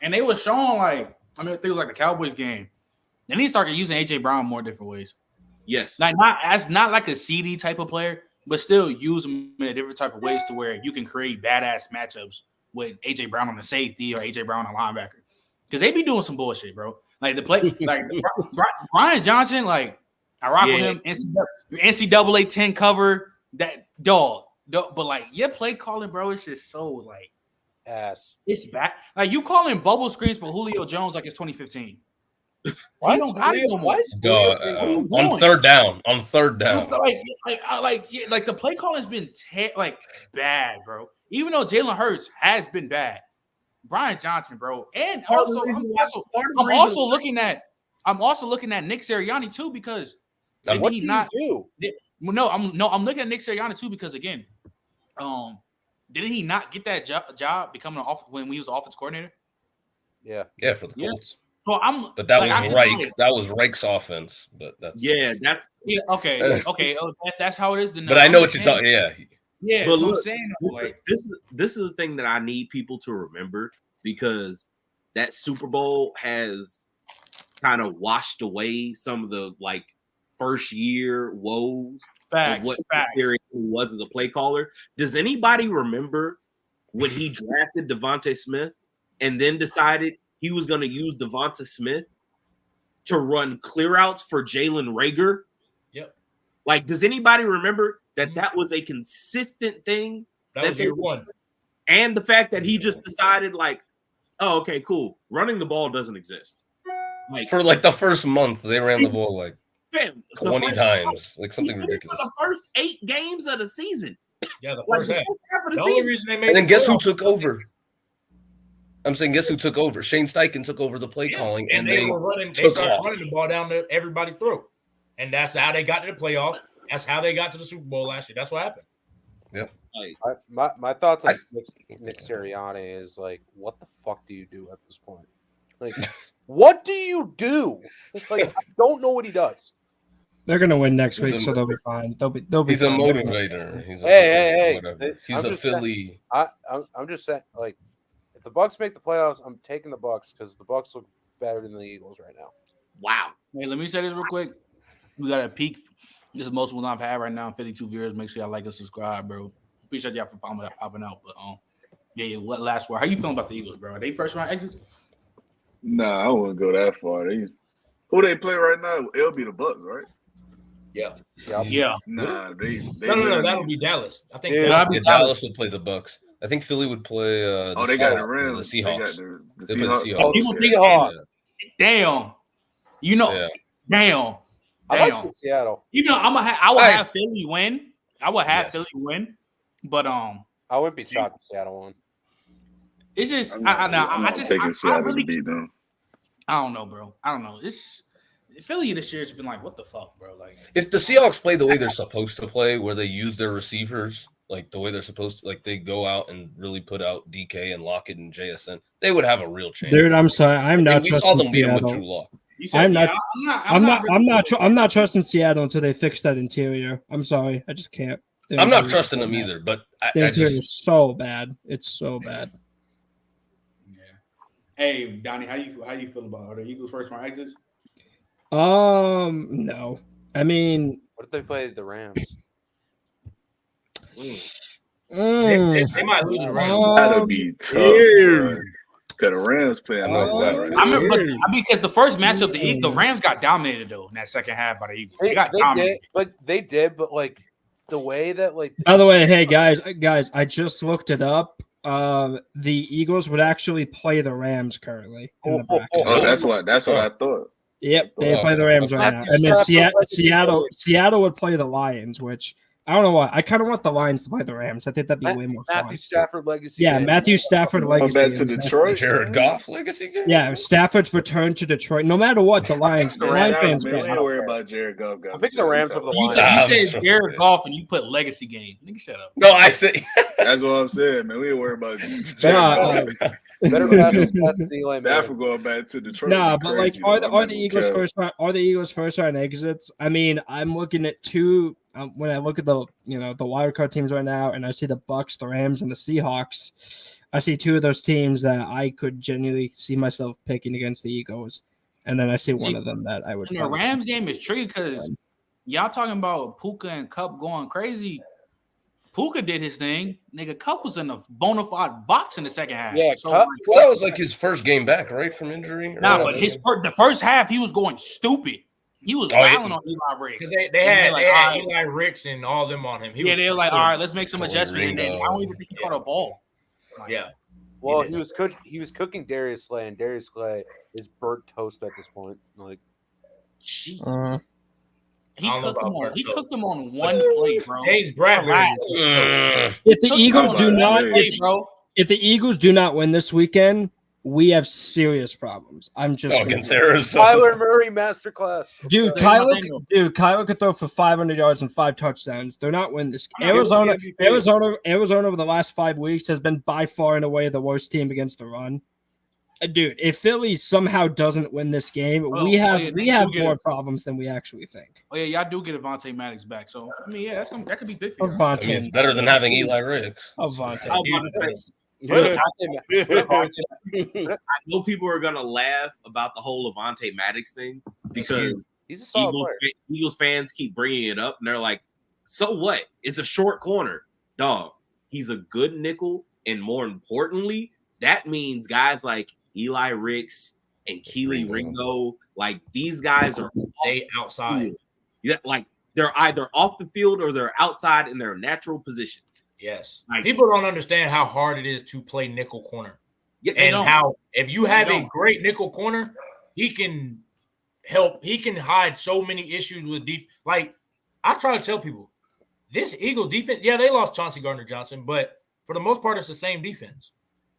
And they was showing like, I think it was like the Cowboys game. And he started using AJ Brown more different ways. Yes. Like not like a CD type of player, but still use him in a different type of ways to where you can create badass matchups with AJ Brown on the safety or AJ Brown on linebacker. Because they be doing some bullshit, bro. Like the play, like Brian Johnson, like I rock with him. NCAA 10 cover, that dog. But like your play calling, bro, it's just so like ass. It's back. Like you calling bubble screens for Julio Jones like it's 2015. Why don't got it no more. On third down. Like the play calling has been bad, bro. Even though Jalen Hurts has been bad, Brian Johnson, bro, and I'm also looking at Nick Sirianni too because what he's not do. I'm looking at Nick Sirianni too because again, didn't he not get that job becoming when he was offense coordinator? Yeah, for the Colts. So but that was Reich. That was Reich's offense. But that's okay. That's how it is. But I know what you're talking. Yeah. But look, I'm saying this is the thing that I need people to remember because that Super Bowl has kind of washed away some of the like first year woes of what Sirianni was as a play caller. Does anybody remember when he drafted Devontae Smith and then decided he was going to use Devonta Smith to run clear outs for Jalen Reagor? Yep. Like, does anybody remember that was a consistent thing? That was year one. And the fact that he just decided, like, oh, okay, cool. Running the ball doesn't exist. Like for like the first month, they ran the ball like 20 times, like something ridiculous. For the first 8 games of the season. Yeah, the first half. Of the only reason they made. And then guess who took over? I'm saying, guess who took over? Shane Steichen took over the play calling, and they were running. They started running the ball down to everybody's throat, and that's how they got to the playoff. That's how they got to the Super Bowl last year. That's what happened. Yeah. My thoughts on Nick Sirianni is like, what the fuck do you do at this point? Like, what do you do? Like, I don't know what he does. They're gonna win next week, so they'll be fine. They'll be. He's fine. a motivator. He's hey. He's a Philly. I'm just saying, like, if the Bucs make the playoffs, I'm taking the Bucs because the Bucs look better than the Eagles right now. Wow. Hey, let me say this real quick. We got a peak. This is the most one I've had right now. 52 viewers. Make sure y'all like and subscribe, bro. Appreciate y'all for popping out. But what last word? How you feeling about the Eagles, bro? Are they first round exits? Nah, I wouldn't go that far. Who they play right now? It'll be the Bucs, right? Yeah. Nah, they no. That'll be Dallas. I think Dallas would play the Bucs. I think Philly would play. They got the Rams. The Seahawks. They got the Seahawks. People Seahawks. Damn. You know. Yeah. Damn. I like Seattle. You know, I would have Philly win. I would have Philly win, but I wouldn't be shocked if Seattle won. It's just I'm taking Seattle to beat them. I don't know, bro. I don't know. It's Philly this year's been like, what the fuck, bro? Like, if the Seahawks play the way they're supposed to play, where they use their receivers like the way they're supposed to, like they go out and really put out DK and Lockett and JSN, they would have a real chance. Dude, I'm sorry, I'm not trusting Seattle. Seattle. You said, I'm not trusting Seattle until they fix that interior. I'm sorry, I just can't. I'm not trusting them either, but The interior is so bad. It's so bad. Yeah. Hey, Donnie, how you feel about it? Are the Eagles first round exits? No. I mean, What if they play the Rams? They might lose the Rams. That'd be tough. Because the Rams playing lights out right I now. remember, because the first matchup, the Rams got dominated though in that second half by the Eagles. They got dominated. They did, but like the way that like. By the way, hey guys, I just looked it up. The Eagles would actually play the Rams currently in the bracket. Oh, that's what I thought. Yep, they play the Rams right now, and then Seattle would play the Lions, which I don't know why. I kind of want the Lions to play the Rams. I think that'd be way more fun. Matthew Stafford legacy. Yeah, Matthew Stafford legacy. Back to Detroit. Jared Goff legacy game. Yeah, Stafford's return to Detroit. No matter what, the Lions. We ain't worried about Jared Goff. I pick the Rams over the You Lions. said Jared Goff and you put legacy game. Nigga, shut up. No, I say That's what I'm saying, man. We ain't worried about Jared Goff. Better pass than Eli Stafford going back to Detroit. Nah, but like, are the Eagles first round? Are the Eagles first round exits? I mean, I'm looking at two. When I look at the the wild card teams right now, and I see the Bucks, the Rams, and the Seahawks, I see two of those teams that I could genuinely see myself picking against the Eagles, and then I see one of them that I would. And the Rams game is tricky because y'all talking about Puka and Cup going crazy. Puka did his thing. Nigga, Cup was in a bona fide box in the second half. Yeah, so that was like his first game back, right, from injury. But the first half he was going stupid. He was wilding on Eli Ricks. Because they had Eli Ricks and all them on him. They were like, all right, let's make some adjustments. And then I don't even think he caught a ball. Yeah. Well, he was cooking Darius Slay, and Darius Slay is burnt toast at this point. Like, jeez. He cooked them on one play, bro. Hayes Bradbury. If the Eagles do not win this weekend, we have serious problems. I'm just against Arizona. Kyler Murray masterclass. Dude, Kyler could throw for 500 yards and 5 touchdowns. They're not winning this. Arizona over the last 5 weeks has been by far and away the worst team against the run. Dude, if Philly somehow doesn't win this game, we have more problems than we actually think. Oh yeah, y'all do get Avonte Maddox back, so I mean, yeah, that could be big for you. I mean, it's better than having Eli Ricks. Avonte. I know people are gonna laugh about the whole Avonte Maddox thing because he's a solid Eagles fans keep bringing it up, and they're like, "So what? It's a short corner, dog. He's a good nickel, and more importantly, that means guys like Eli Ricks and Keely Ringo, like these guys are outside. Yeah, like they're either off the field or they're outside in their natural positions. Yes, people don't understand how hard it is to play nickel corner, and how if you have a great nickel corner, he can help. He can hide so many issues with defense. Like I try to tell people, this Eagles defense, yeah, they lost Chauncey Gardner-Johnson, but for the most part, it's the same defense.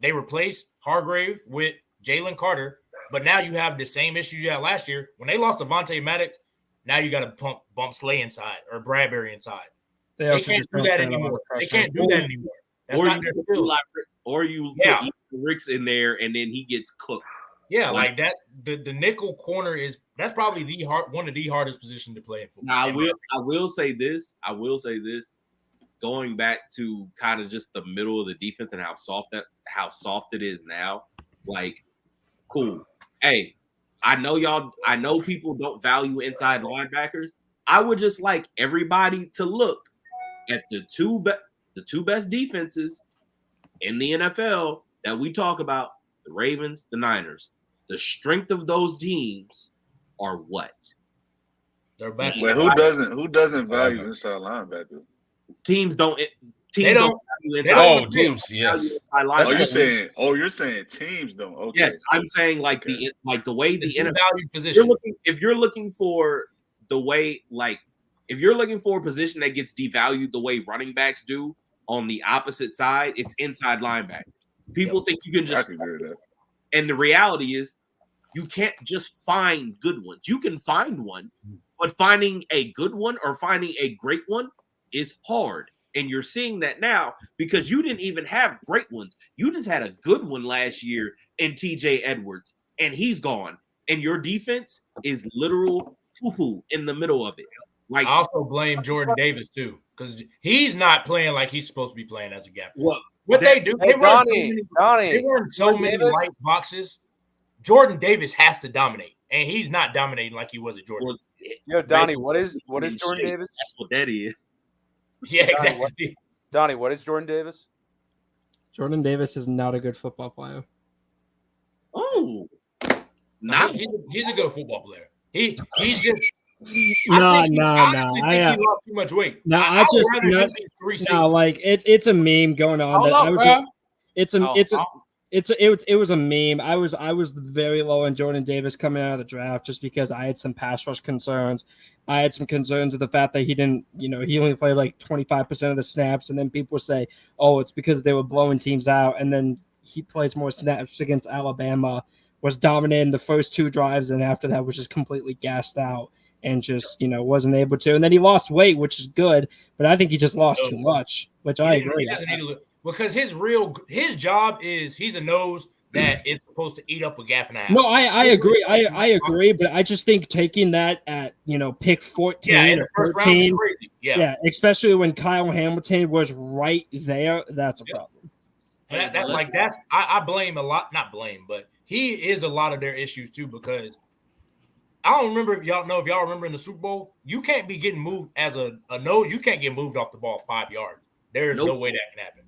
They replaced Hargrave with Jalen Carter, but now you have the same issues you had last year. When they lost Avonte Maddox, now you got to bump Slay inside or Bradbury inside. They can't do that anymore. They can't do that anymore. That's not their skill. Or you put Ricks in there and then he gets cooked. Yeah, like that. The nickel corner that's probably one of the hardest positions to play in football. Now, I will say this. Going back to kind of just the middle of the defense and how soft it is now, like, cool. Hey, I know people don't value inside linebackers. I would just like everybody to look at the two best defenses in the NFL that we talk about, the Ravens, the Niners. The strength of those teams are what? They're back. Wait, who doesn't value inside linebacker? Teams don't. They don't. Teams. Yes. You're saying teams don't. Okay. Yes, I'm saying the way the NFL position. If you're looking for the way, like, if you're looking for a position that gets devalued the way running backs do on the opposite side, it's inside linebacker. People think you can just. And the reality is, you can't just find good ones. You can find one, but finding a good one or finding a great one is hard. And you're seeing that now because you didn't even have great ones. You just had a good one last year in TJ Edwards, and he's gone. and your defense is literal poo-poo in the middle of it. Like, I also blame Jordan Davis too, because he's not playing like he's supposed to be playing as a gap. What they do, Hey, they run so many light boxes. Jordan Davis has to dominate, and he's not dominating like he was at Georgia. Well, yo, Donnie, what is Jordan Davis? That's what that is. Yeah, exactly. Donnie, what is Jordan Davis? Jordan Davis is not a good football player. Oh, he's a good football player. He's just No. he lost too much weight. Like it's a meme going on. It was a meme. I was very low on Jordan Davis coming out of the draft just because I had some pass rush concerns. I had some concerns with the fact that he didn't, he only played like 25% of the snaps, and then people say, oh, it's because they were blowing teams out, and then he plays more snaps against Alabama, was dominating the first 2 drives, and after that was just completely gassed out and just, wasn't able to. And then he lost weight, which is good, but I think he just lost too much, which I agree. He doesn't need to, because his job is he's a nose that is supposed to eat up a gaff and a half. No, I agree. I agree, but I just think taking that at pick 14 or 13, crazy. Yeah, especially when Kyle Hamilton was right there, that's a problem. I blame a lot, not blame, but he is a lot of their issues too, because I don't remember if y'all remember in the Super Bowl, you can't be getting moved as a nose, you can't get moved off the ball 5 yards. There's no way that can happen.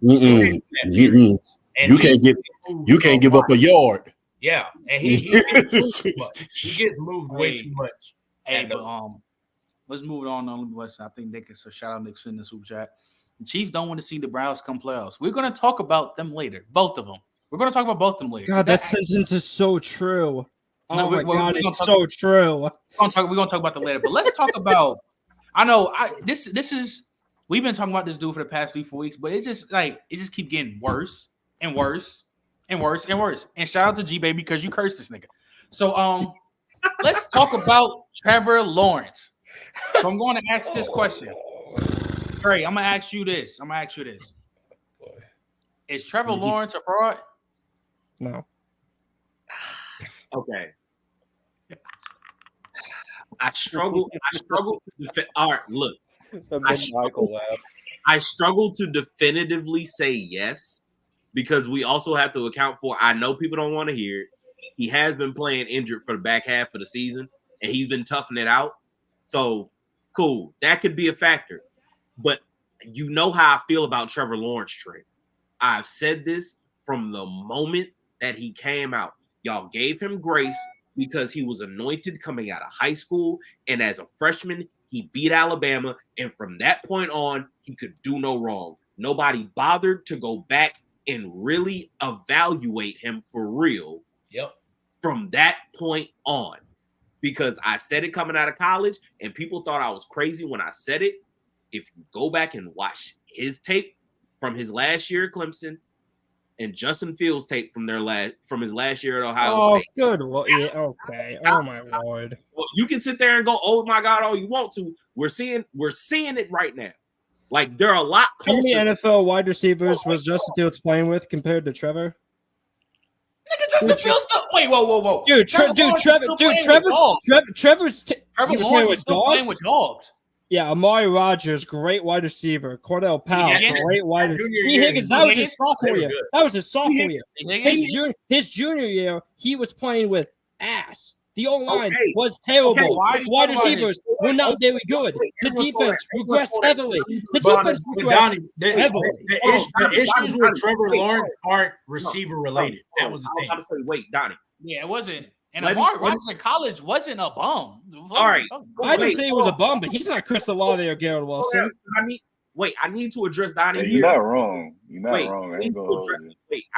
You can't give up a yard. Yeah, and he gets moved too much. He gets moved way too much. But let's move on. I think Nick is a shout out Nick in the super chat. The Chiefs don't want to see the Browns come playoffs. We're going to talk about them later, both of them. We're going to talk about both of them later. God, that sentence is so true. Oh my God, it's so true. We're going to talk about that later, but let's talk about. I know this is. We've been talking about this dude for the past 3-4 weeks, but it just keep getting worse and worse and worse and worse. And shout out to G Baby because you cursed this nigga. So let's talk about Trevor Lawrence. So I'm going to ask this question. Trey, I'm gonna ask you this. Is Trevor Lawrence a fraud? No. Okay. I struggle to defend. All right, look. I struggle to definitively say yes, because we also have to account for, I know people don't want to hear it, he has been playing injured for the back half of the season, and he's been toughing it out. So, cool. That could be a factor. But you know how I feel about Trevor Lawrence, Trey. I've said this from the moment that he came out. Y'all gave him grace because he was anointed coming out of high school, and as a freshman, he beat Alabama, and from that point on, he could do no wrong. Nobody bothered to go back and really evaluate him for real. Yep. From that point on, because I said it coming out of college, and people thought I was crazy when I said it. If you go back and watch his tape from his last year at Clemson and Justin Fields' tape from his last year at Ohio State. Good. Well, yeah, okay. Oh my Lord. Well, you can sit there and go, "Oh my God," all you want to. We're seeing it right now. Like, they're a lot closer. How many NFL wide receivers was Justin Fields playing with compared to Trevor? Nigga, Justin Fields. Wait, whoa. Trevor's playing with dogs. Yeah, Amari Rodgers, great wide receiver. Cordell Powell, great wide receiver. T. Higgins, that was his sophomore year. His junior year, he was playing with ass. The O-line was terrible. Wide receivers were not very good. The defense regressed heavily. The issues with Trevor Lawrence aren't receiver related. That was the thing. I was about to say, wait, Donnie. Yeah, it wasn't. And Lamar Jackson in college wasn't a bum. All right. I didn't say he was a bum, but he's not Chris Olave or Garrett Wilson. I need to address Donnie here. You're not wrong. I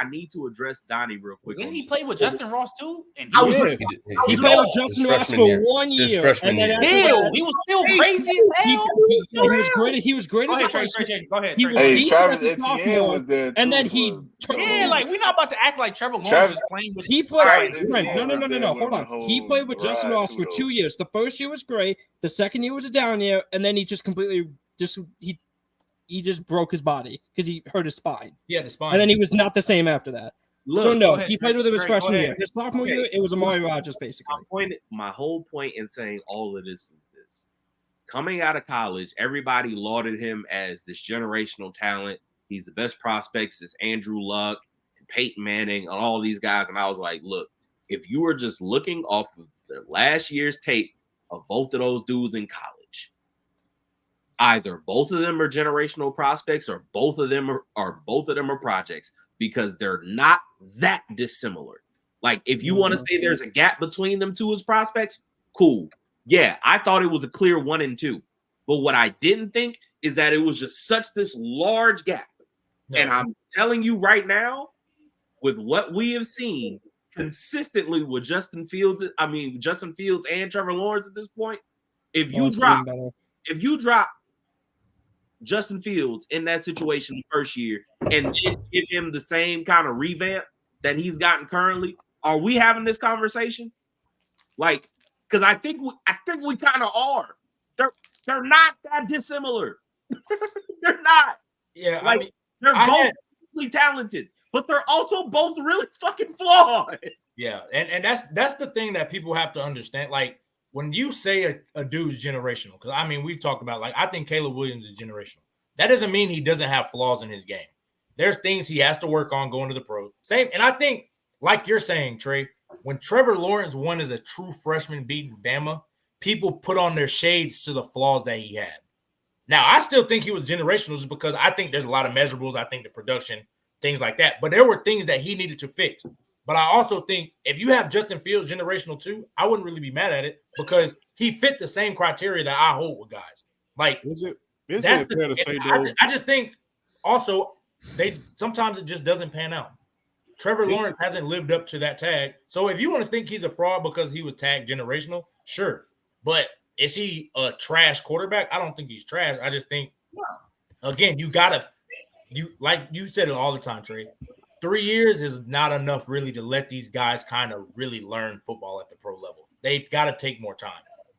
need to address Donnie real quick. Didn't he play with Justin Ross too? And he played with Justin Ross for 1 year. He was still crazy as hell. He was great. Go ahead. Travis Etienne was there too. And then he we're not about to act like Trevor Lawrence was playing with. He played. No. Hold on. He played with Justin Ross for 2 years. The first year was great. The second year was a down year, and then he just completely he just broke his body because he hurt his spine. Yeah, the spine. And then he was not the same after that. Look, So no, ahead, he played with him his Trey, freshman go year. ahead. His sophomore Okay. year, it was Amari Rodgers basically. My whole point in saying all of this is this. Coming out of college, everybody lauded him as this generational talent. He's the best prospects. It's Andrew Luck and Peyton Manning and all these guys. And I was like, look, if you were just looking off of the last year's tape of both of those dudes in college, either both of them are generational prospects or both of them are projects, because they're not that dissimilar. Like, if you want to say there's a gap between them two as prospects, cool. Yeah, I thought it was a clear 1 and 2. But what I didn't think is that it was just such this large gap. No. And I'm telling you right now, with what we have seen consistently with Justin Fields and Trevor Lawrence at this point, if you drop Justin Fields in that situation the first year and then give him the same kind of revamp that he's gotten currently, are we having this conversation? Like, because I think we kind of are. They're not that dissimilar. They're not. Yeah, like, I mean, they're both really talented, but they're also both really fucking flawed. Yeah, and that's the thing that people have to understand. Like, when you say a dude's generational, because I mean, we've talked about, like, I think Caleb Williams is generational. That doesn't mean he doesn't have flaws in his game. There's things he has to work on going to the pros. Same, and I think, like you're saying, Trey, when Trevor Lawrence won as a true freshman beating Bama, people put on their shades to the flaws that he had. Now, I still think he was generational just because I think there's a lot of measurables. I think the production, things like that. But there were things that he needed to fix. But I also think if you have Justin Fields generational too, I wouldn't really be mad at it because he fit the same criteria that I hold with guys. Like, is it fair to say, though? I just think also sometimes it just doesn't pan out. Trevor Lawrence hasn't lived up to that tag. So if you want to think he's a fraud because he was tagged generational, sure. But is he a trash quarterback? I don't think he's trash. I just think, again, like you said it all the time, Trey. 3 years is not enough really to let these guys kind of really learn football at the pro level. They got to take more time.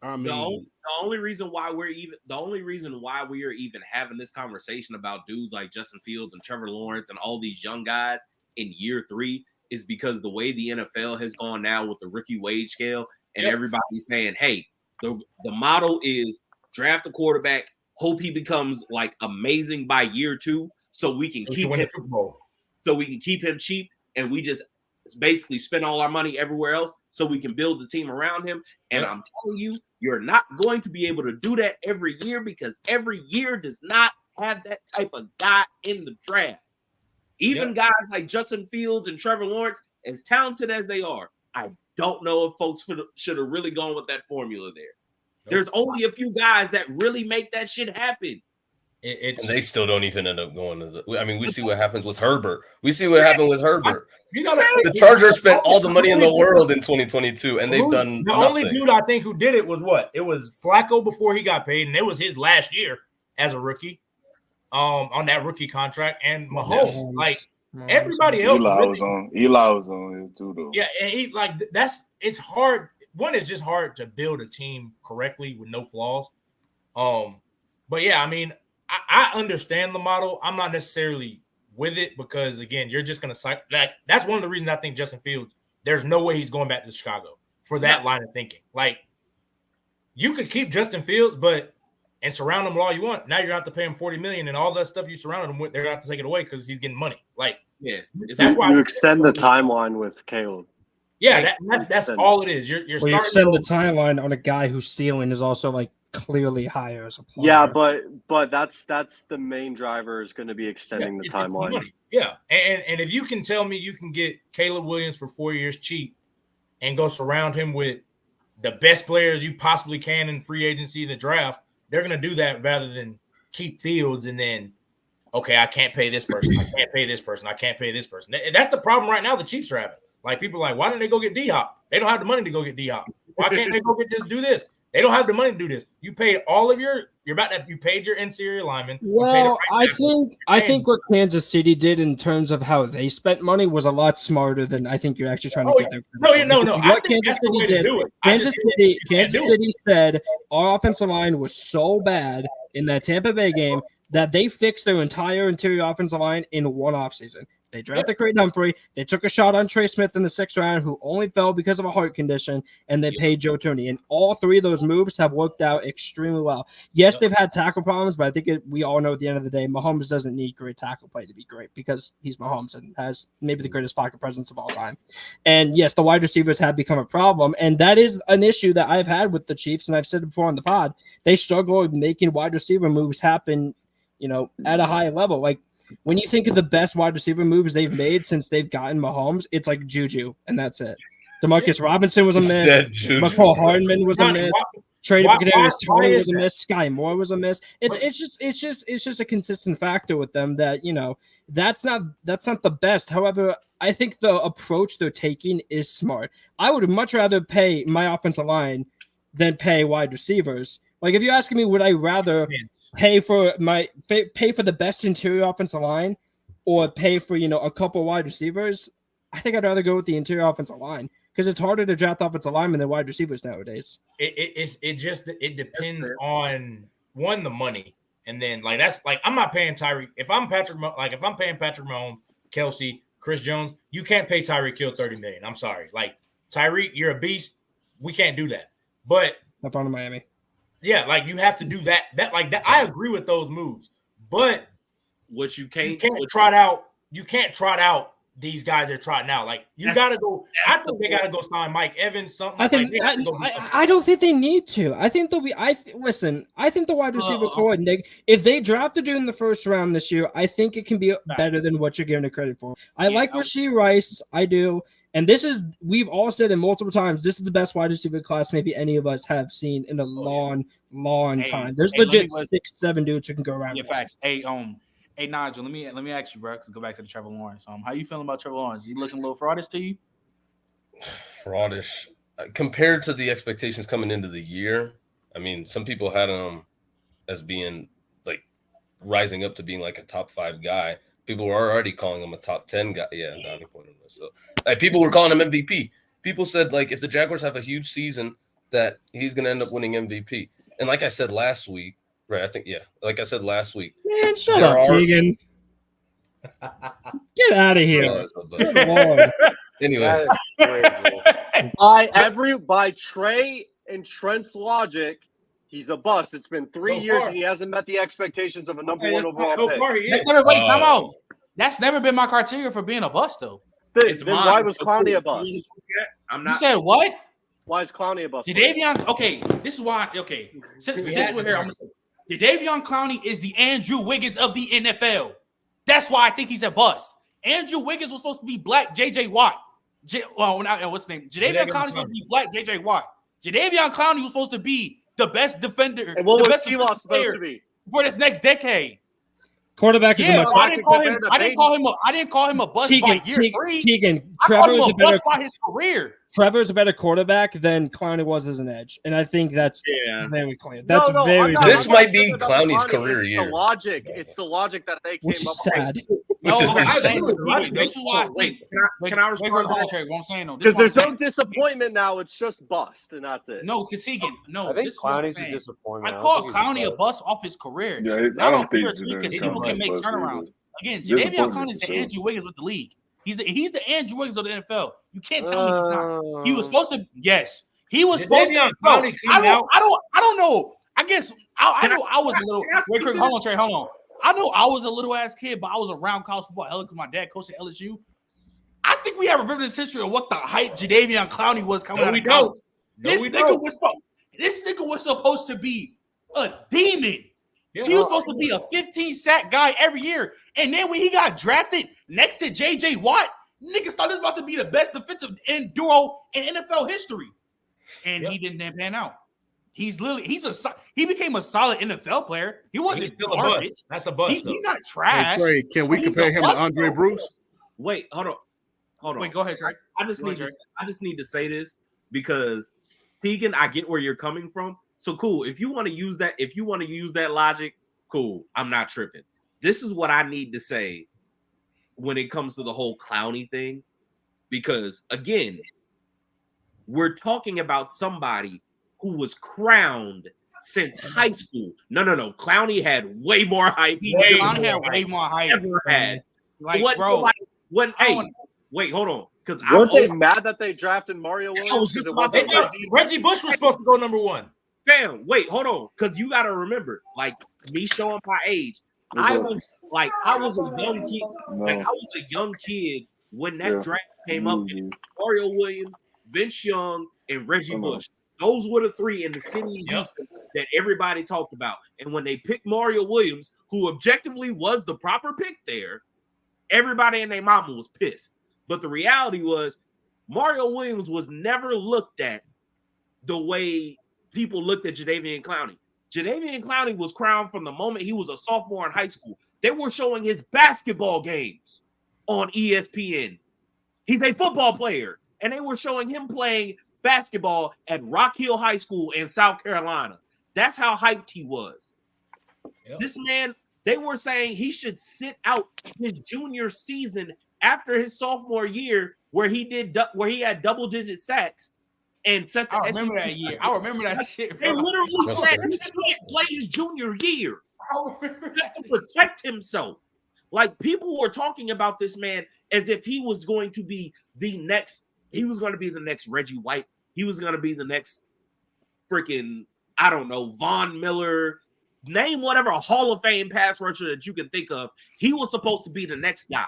I mean, the only reason why we are even having this conversation about dudes like Justin Fields and Trevor Lawrence and all these young guys in year 3 is because the way the NFL has gone now with the rookie wage scale and everybody's saying, hey, the model is draft a quarterback, hope he becomes like amazing by year 2 so we can keep him Super Bowl. So we can keep him cheap and we just basically spend all our money everywhere else so we can build the team around him. And I'm telling you, you're not going to be able to do that every year because every year does not have that type of guy in the draft. Even guys like Justin Fields and Trevor Lawrence, as talented as they are, I don't know if folks should have really gone with that formula there. There's only a few guys that really make that shit happen. And they still don't even end up going to the. I mean, we see what happens with Herbert. The Chargers spent all the money in the world in 2022, and they've done the nothing. Only dude I think who did it was what? It was Flacco before he got paid, and it was his last year as a rookie, on that rookie contract. And Mahomes, everybody else. Eli was on it too, though. Yeah, and it's hard. One, it's just hard to build a team correctly with no flaws. But yeah, I mean. I understand the model. I'm not necessarily with it because, again, you're just going to – that's one of the reasons I think Justin Fields, there's no way he's going back to Chicago for that line of thinking. Like, you could keep Justin Fields and surround him with all you want. Now you're going to have to pay him $40 million, and all that stuff you surrounded him with, they're going to have to take it away because he's getting money. Like, that's why you extend the timeline with Caleb. Yeah, that's all it is. You're you extend the timeline on a guy whose ceiling is also like clearly higher as a player. Yeah, but that's the main driver is going to be extending the timeline. Yeah, and if you can tell me you can get Caleb Williams for 4 years cheap and go surround him with the best players you possibly can in free agency, the draft, they're going to do that rather than keep Fields and then, okay, I can't pay this person, I can't pay this person, I can't pay this person. That's the problem right now the Chiefs are having. Like, people are like, why didn't they go get D-Hop? They don't have the money to go get D-Hop. Why can't they go get this, do this? They don't have the money to do this. You paid all of you paid your interior lineman. Well, I think what Kansas City did in terms of how they spent money was a lot smarter than I think you're actually trying to get there. No. What Kansas City did, Kansas City said our offensive line was so bad in that Tampa Bay game that they fixed their entire interior offensive line in one offseason. They drafted Creighton Humphrey. They took a shot on Trey Smith in the 6th round, who only fell because of a heart condition, and they paid Joe Tooney. And all 3 of those moves have worked out extremely well. Yes, they've had tackle problems, but I think we all know at the end of the day, Mahomes doesn't need great tackle play to be great because he's Mahomes and has maybe the greatest pocket presence of all time. And yes, the wide receivers have become a problem, and that is an issue that I've had with the Chiefs, and I've said it before on the pod. They struggle with making wide receiver moves happen, at a high level. Like, when you think of the best wide receiver moves they've made since they've gotten Mahomes, it's like Juju, and that's it. Demarcus Robinson was a miss. McCall Hardman was a miss. Trey Kadarius Toney was a miss. Sky Moore was a miss. It's just a consistent factor with them that that's not the best. However, I think the approach they're taking is smart. I would much rather pay my offensive line than pay wide receivers. Like, if you're asking me, would I rather pay for the best interior offensive line or pay for a couple wide receivers? I think I'd rather go with the interior offensive line because it's harder to draft offensive linemen than wide receivers nowadays. It depends on the money, and then I'm not paying Tyreek. If I'm paying Patrick Mahomes, Kelce, Chris Jones, you can't pay Tyreek Hill $30 million. I'm sorry, Tyreek, you're a beast. We can't do that. But up on Miami. Yeah, you have to do that. I agree with those moves, but what you can't trot out. You can't trot out these guys that are trotting out. You got to go. I think they got to go sign Mike Evans. Something. I don't think they need to. I think they'll be. I think the wide receiver core. If they draft a dude in the 1st round this year, I think it can be better than what you're giving it credit for. I like Rashee Rice. I do. And we've all said it multiple times, this is the best wide receiver class maybe any of us have seen in a long time. There's legit 6-7 dudes who can go around. Yeah, facts. Hey, Nigel, let me ask you, bro, because go back to the Trevor Lawrence. How you feeling about Trevor Lawrence? Is he looking a little fraudish to you? Fraudish. Compared to the expectations coming into the year, I mean, some people had him as being rising up to being a top 5 guy. People were already calling him a top 10 guy. Yeah, Donnie pointed this. So people were calling him MVP. People said if the Jaguars have a huge season, that he's going to end up winning MVP. And like I said last week, right? I think like I said last week. Man, shut up, Tegan. Get out of here. Anyway, by Trey and Trent's logic, he's a bust. It's been 3 years and he hasn't met the expectations of a number 1 overall pick. Come on. That's never been my criteria for being a bust, though. Then why was Clowney a bust? You said what? Why is Clowney a bust? Jadeveon. Okay, this is why. Okay, since we're here, I'm gonna say Jadeveon Clowney is the Andrew Wiggins of the NFL. That's why I think he's a bust. Andrew Wiggins was supposed to be black J.J. Watt. What's his name? Jadeveon Clowney was supposed to be black J.J. Watt. Jadeveon Clowney was supposed to be the best defender. And what was T-Law supposed to be for this next decade? Quarterback is a much. I didn't call him a bust by year 3. Tegan, Trevor is a bust by his career. Trevor's a better quarterback than Clowney was as an edge, and I think that's very clear. That's This might be Clowney's career year. It's the logic that they came up with. This is why. Can I respond to what I'm saying? Though, because there's no disappointment now. It's just bust, and that's it. No, because Tegan. No, I think Clowney's a disappointment. I call Clowney a bust off his career. Yeah, I don't think because people can make turnarounds. Again, Jadeveon Clowney is the Andrew Wiggins of the league. He's the Andrew Wiggins of the NFL. You can't tell me he's not. He was supposed to. Yes, he was supposed to. I don't know. I guess I know I was a little. Wait, hold on, Trey. Hold on. I know I was a little ass kid, but I was around college football hella because my dad coached at LSU. I think we have a revisionist history of what the hype Jadeveon Clowney was coming out of college. This nigga was supposed to be a demon. Yeah. He was supposed to be a 15-sack guy every year. And then when he got drafted next to J.J. Watt, niggas thought this was about to be the best defensive end duo in NFL history. And he didn't pan out. He became a solid NFL player. He wasn't still a bust. That's a bust. He's not trash. Hey, Trey, can we compare him to Andre Bruce? Wait, hold on. Wait, go ahead, Trey. I just need to say this because Tegan, I get where you're coming from. So cool. If you want to use that logic, cool. I'm not tripping. This is what I need to say when it comes to the whole Clowney thing, because again, we're talking about somebody who was crowned since high school. No. Clowney had way more hype. Clowney had way more hype. Ever had. Like, What, bro. Wait, hold on. Because weren't they mad that they drafted Mario was Williams? just It about wasn't to- Reggie? Reggie Bush was supposed to go number 1. Fam, wait, hold on. Because you got to remember, like, me showing my age, I was a young kid. Like, I was a young kid when that draft came up. And Mario Williams, Vince Young, and Reggie Bush. Those were the 3 in the city of Houston that everybody talked about. And when they picked Mario Williams, who objectively was the proper pick there, everybody and their mama was pissed. But the reality was Mario Williams was never looked at the way people looked at Jadeveon Clowney. Jadeveon Clowney was crowned from the moment he was a sophomore in high school. They were showing his basketball games on ESPN. He's a football player, and they were showing him playing basketball at Rock Hill High School in South Carolina. That's how hyped he was. Yep. This man, they were saying he should sit out his junior season after his sophomore year, where he had double-digit sacks and set the I remember that year. I remember that shit. They literally said he can't play his junior year just to protect himself. Like, people were talking about this man as if he was going to be the next. He was going to be the next Reggie White. He was going to be the next freaking, I don't know, Von Miller. Name whatever Hall of Fame pass rusher that you can think of. He was supposed to be the next guy.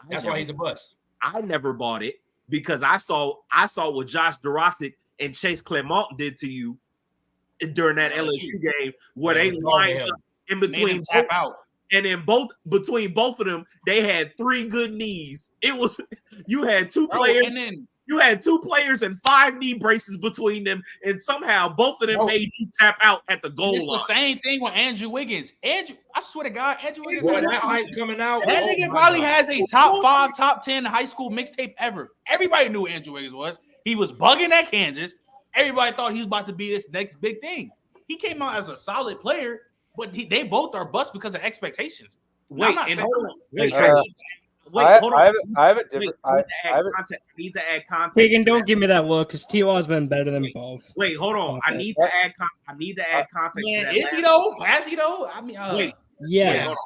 That's why he's a bust. I never bought it because I saw what Josh Dorosic and Chase Clement did to you during that LSU game, where they lined up in between tap out. And then between both of them, they had 3 good knees. It was you had 2 players, and then you had 2 players and 5 knee braces between them, and somehow both of them made you tap out at the goal line. It's the same thing with Andrew Wiggins. I swear to God, Andrew Wiggins. Boy, that hype coming out. That nigga probably has a top 5, top 10 high school mixtape ever. Everybody knew who Andrew Wiggins was. He was bugging at Kansas. Everybody thought he was about to be this next big thing. He came out as a solid player, but they both are bust because of expectations. Wait, hold on. I have a different. I need to add context. Tegan, don't give me that look because T.Y.'s been better than both. Wait, hold on. I need to add context. Man, is he though? Has he though? I mean, wait. Yes.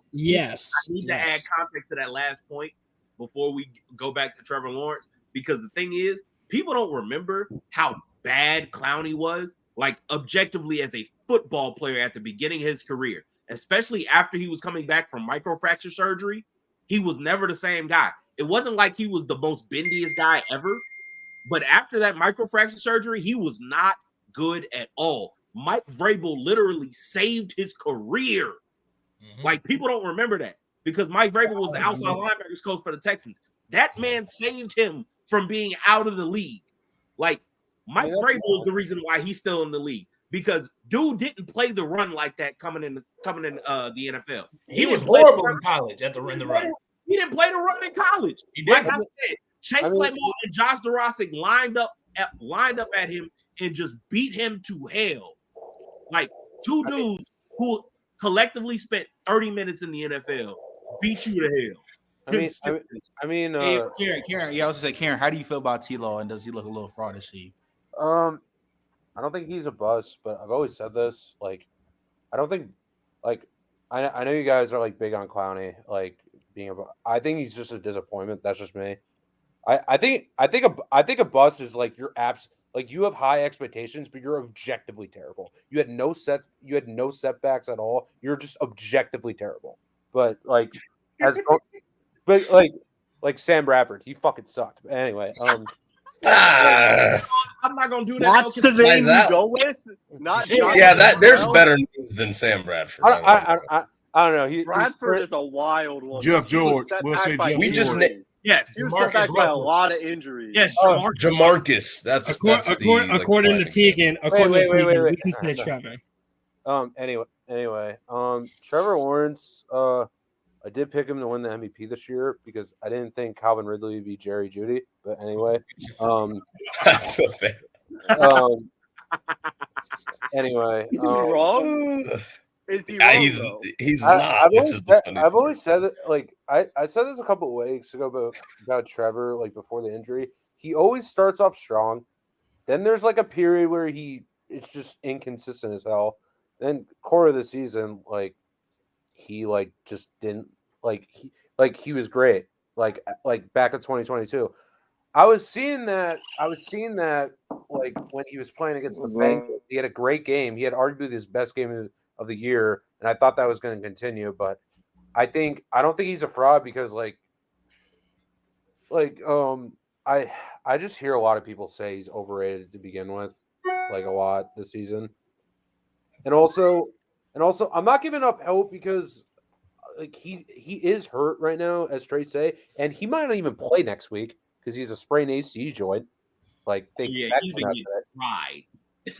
I need to add context to that last point before we go back to Trevor Lawrence, because the thing is, people don't remember how bad Clowney was, like, objectively as a football player at the beginning of his career, especially after he was coming back from microfracture surgery. He was never the same guy. It wasn't like he was the most bendiest guy ever, but after that microfracture surgery, he was not good at all. Mike Vrabel literally saved his career. Like, people don't remember that because Mike Vrabel was the outside linebackers coach for the Texans. That man saved him from being out of the league. Like, Mike Vrabel is the reason why he's still in the league, because dude didn't play the run like that coming in the NFL. He was horrible in college in the run. He didn't play the run in college. Like I said, Chase Clement and Josh Dorosic lined up at him and just beat him to hell. Like, 2 dudes who collectively spent 30 minutes in the NFL beat you to hell. Karen. Yeah, I was gonna say, Karen, how do you feel about T-Law, and does he look a little fraudish to you? I don't think he's a bust, but I've always said this. Like, I don't think, like, I know you guys are like big on Clowney, like being a. I think he's just a disappointment. That's just me. I think a bust is like your apps. Like, you have high expectations, but you're objectively terrible. You had no setbacks at all. You're just objectively terrible. But like, like Sam Bradford, he fucking sucked. But anyway, I'm not gonna do that. That's the name you go with. Not there's better names than Sam Bradford. I don't know. Bradford is a wild one. Jeff George. We'll say Jeff. We just yes. He was set back by a lot of injuries. Yes, Jamarcus. That's according to Tegan. We can say Trevor. Anyway, Trevor Lawrence. I did pick him to win the MVP this year because I didn't think Calvin Ridley would be Jerry Jeudy. But anyway, that's so fair. Anyway, is he wrong? Is he wrong? He's not. I've always said that. Like, I said this a couple of weeks ago about Trevor. Like, before the injury, he always starts off strong. Then there's like a period where he it's just inconsistent as hell. Then quarter of the season, like he like just didn't he was great. Like back in 2022. I was seeing that like when he was playing against the Bengals, he had a great game. He had arguably his best game of the year, and I thought that was going to continue. But I don't think he's a fraud because I just hear a lot of people say he's overrated to begin with, like a lot this season. And also I'm not giving up hope because like he is hurt right now, as Trey say, and he might not even play next week because he's a sprained AC joint. Like they Yeah, he's been getting fried.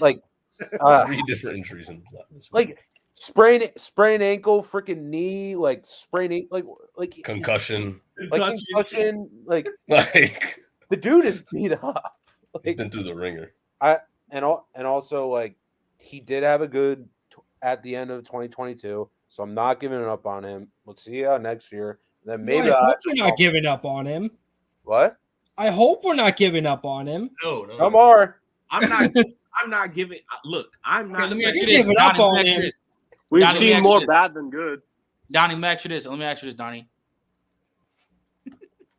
Like 3 different injuries in this week. like sprained ankle, freaking knee, like sprained like concussion. like concussion, like Like the dude is beat up. he's been through the ringer. And also like he did have a good at the end of 2022, so I'm not giving it up on him. Let's see how next year. Then maybe I hope we're not giving up on him. What? I hope we're not giving up on him. No. No more. I'm not giving. Look, I'm not. Let me ask you Give this. it up Donnie, on let me ask you him. this. We've Donnie, let me seen ask more you this. bad than good. Donnie, let me ask you this. Let me ask you this, Donnie.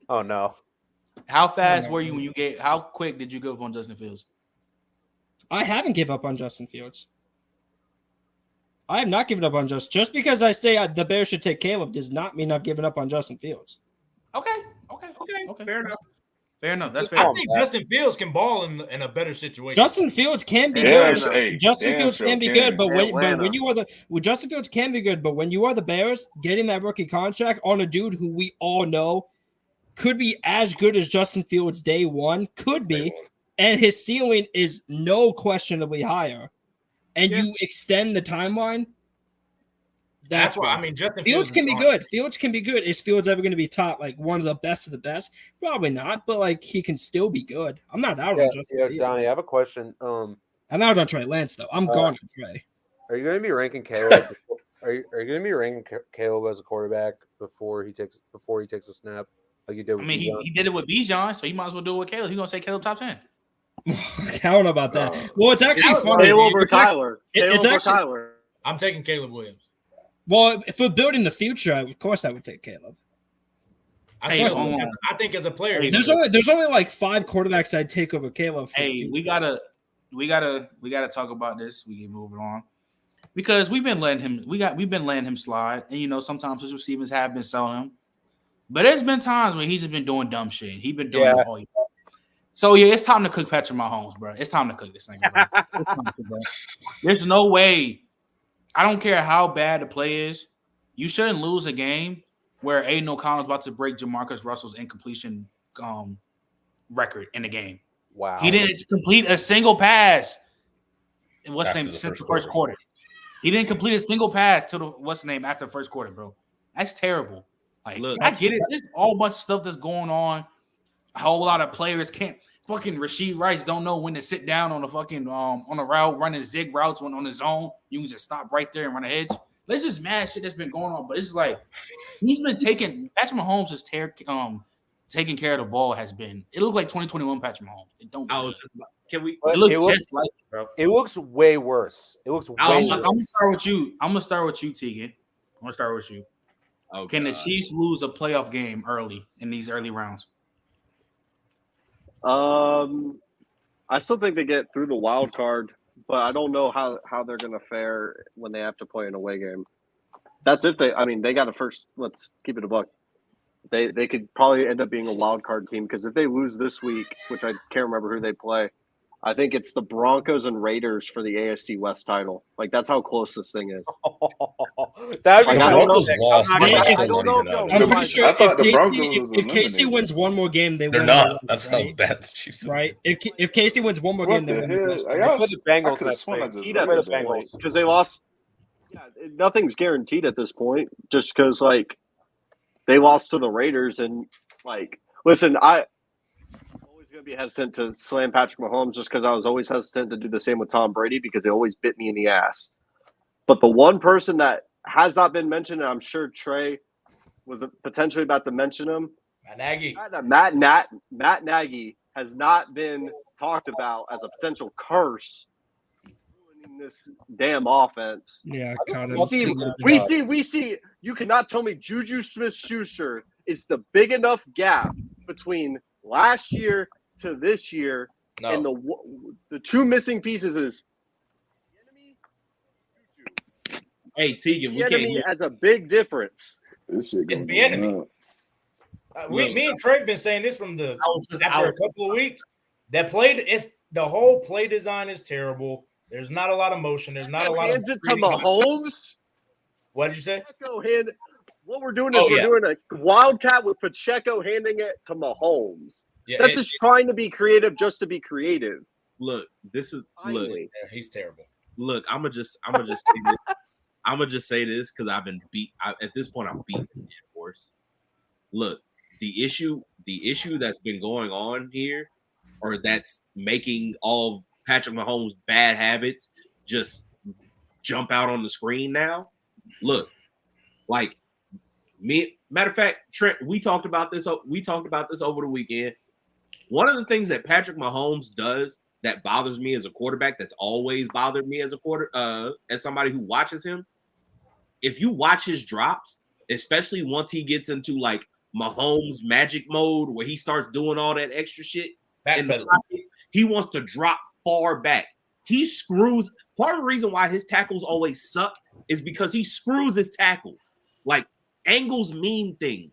Oh no. How fast were you when you get? How quick did you give up on Justin Fields? I haven't given up on Justin Fields. I have not given up on just because I say the Bears should take Caleb does not mean I've given up on Justin Fields. Okay. Fair enough. Fair enough. That's fair. I think Justin Fields can ball in a better situation. Justin Fields can be Damn, good. hey, Justin damn Fields sure can be can. good, but Atlanta. when you are Justin Fields can be good, but when you are the Bears, getting that rookie contract on a dude who we all know could be as good as Justin Fields day one, could be, and his ceiling is no questionably higher, and you extend the timeline. That's why I mean Justin Fields can be is good. Fields can be good. Is Fields ever going to be top, like one of the best of the best? Probably not, but like he can still be good. I'm not out on Justin Fields. Donnie, I have a question. I'm out on Trey Lance though. I'm gone on Trey. Are you going to be ranking Caleb? Are you going to be ranking Caleb as a quarterback before he takes a snap, like you did? I mean, he did it with Bijan, so he might as well do it with Caleb. He's gonna say Caleb top 10. I don't know about that. Well, it's actually funny. Caleb or It's actually- Tyler. it's Caleb or actually- Tyler. I'm taking Caleb Williams. Well, if we're building the future, of course I would take Caleb. Hey, I think as a player, he's There's only like 5 quarterbacks I'd take over Caleb. For the Hey, future. we gotta talk about this. We can move on because we've been letting him slide, and sometimes his receivers have been selling him, but there's been times when he's just been doing dumb shit. He's been doing it all year. So yeah, it's time to cook Patrick Mahomes, bro. It's time to cook this thing. Bro. There's no way. I don't care how bad the play is. You shouldn't lose a game where Aiden O'Connell's about to break Jamarcus Russell's incompletion record in the game. Wow. He didn't complete a single pass. After Since the first quarter. He didn't complete a single pass till after the first quarter, bro. That's terrible. Like, Look, I get it. There's all bunch of stuff that's going on. A whole lot of players can't. Fucking Rashid Rice don't know when to sit down on the fucking on a route, running zig routes when on the zone. You can just stop right there and run a hedge. This is mad shit that's been going on, but it's just like he's been taking Patrick Mahomes is taking care of the ball has been. It looked like 2021 Patrick Mahomes. It don't. I was just about, can we? It looks just like it, bro. It looks way worse. It looks way I'm worse. gonna start with you. I'm gonna start with you, Tegan. I'm gonna start with you. Oh, Can the God. Chiefs lose a playoff game early in these early rounds? I still think they get through the wild card, but I don't know how they're going to fare when they have to play an away game. That's if they got to first. Let's keep it a buck. They could probably end up being a wild card team because if they lose this week, which I can't remember who they play, I think it's the Broncos and Raiders for the AFC West title. Like that's how close this thing is. That'd Like, be I don't know. Broncos lost. I but they're don't still know, not even no, out. I'm pretty sure I thought the if Broncos Casey, was if Casey eliminated. wins one more game, they They're win. not. the That's right? how bad the Chiefs are. Right? If Casey wins one more What game, they the win. the hell? West. I They put the Bengals could in have that sworn I place. just They read put that the bad. Bengals. because they lost. Yeah, nothing's guaranteed at this point. Just because like they lost to the Raiders and like listen, I'm always going to be hesitant to slam Patrick Mahomes just because I was always hesitant to do the same with Tom Brady because they always bit me in the ass. But the one person that has not been mentioned, and I'm sure Trey was potentially about to mention him, Nagy. Matt Nagy has not been talked about as a potential curse in this damn offense. Yeah, we see. You cannot tell me Juju Smith-Schuster is the big enough gap between last year to this year, and the two missing pieces is Hey, Tegan, we the can't enemy hear. has a big difference. This shit It's gonna the be enemy. nuts. Me and Trey been saying this from after a a couple of weeks. The whole play design is terrible. There's not a lot of motion. There's not a lot Hands of. it to Mahomes. What did you say? What we're doing is we're doing a wildcat with Pacheco handing it to Mahomes. Yeah, That's just trying to be creative, just to be creative. Look, this is Finally. Yeah, he's terrible. Look, I'm gonna just say this. I'm gonna just say this because I've been beat. At this point, I'm beating the dead horse. Look, the issue that's been going on here, or that's making all Patrick Mahomes' bad habits just jump out on the screen now. Look, like me. Matter of fact, Trent, we talked about this over the weekend. One of the things that Patrick Mahomes does that bothers me as a quarterback, that's always bothered me as as somebody who watches him. If you watch his drops, especially once he gets into like Mahomes magic mode where he starts doing all that extra shit in the pocket, he wants to drop far back. He screws. Part of the reason why his tackles always suck is because he screws his tackles. Like, angles mean things.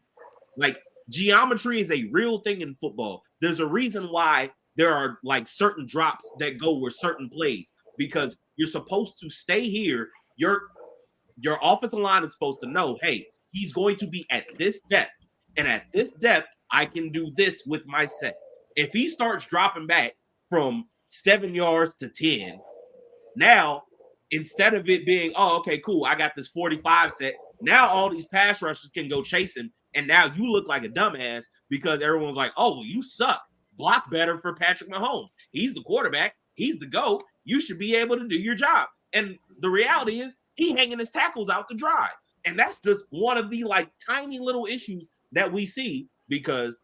Like, geometry is a real thing in football. There's a reason why there are like certain drops that go with certain plays, because you're supposed to stay here. Your offensive line is supposed to know, hey, he's going to be at this depth, and at this depth, I can do this with my set. If he starts dropping back from 7 yards to 10, now instead of it being, oh, okay, cool, I got this 45 set, now all these pass rushers can go chase him, and now you look like a dumbass because everyone's like, oh, well, you suck. Block better for Patrick Mahomes. He's the quarterback. He's the GOAT. You should be able to do your job. And the reality is he hanging his tackles out to dry. And that's just one of the like tiny little issues that we see, because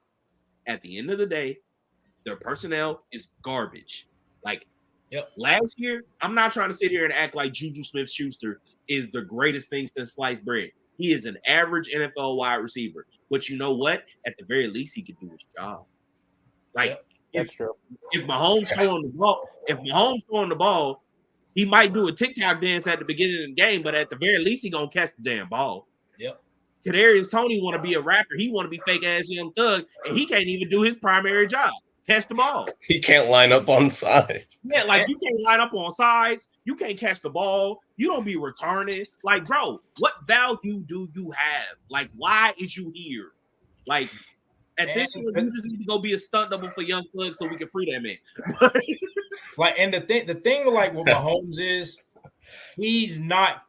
at the end of the day, their personnel is garbage. Like, last year, I'm not trying to sit here and act like Juju Smith-Schuster is the greatest thing since sliced bread. He is an average NFL wide receiver. But you know what? At the very least, he could do his job. Like, that's true. If Mahomes throwing the ball, he might do a TikTok dance at the beginning of the game, but at the very least, he gonna catch the damn ball. Yep. Kadarius Toney want to be a rapper. He want to be fake ass young thug, and he can't even do his primary job. Catch the ball. He can't line up on sides. Yeah, like you can't line up on sides. You can't catch the ball. You don't be returning. Like, bro, what value do you have? Like, why is you here? Like, at this point, you just need to go be a stunt double for Young Thug so we can free that man. Like, and the thing like with Mahomes is he's not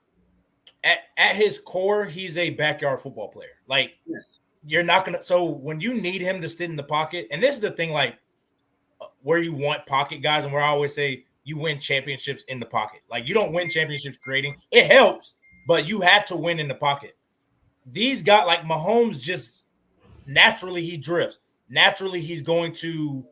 at his core, he's a backyard football player. Like, you're not gonna. So when you need him to sit in the pocket, and this is the thing, like where you want pocket guys, and where I always say you win championships in the pocket. Like, you don't win championships creating. It helps, but you have to win in the pocket. These guys, like Mahomes, just naturally he drifts. Naturally, he's going to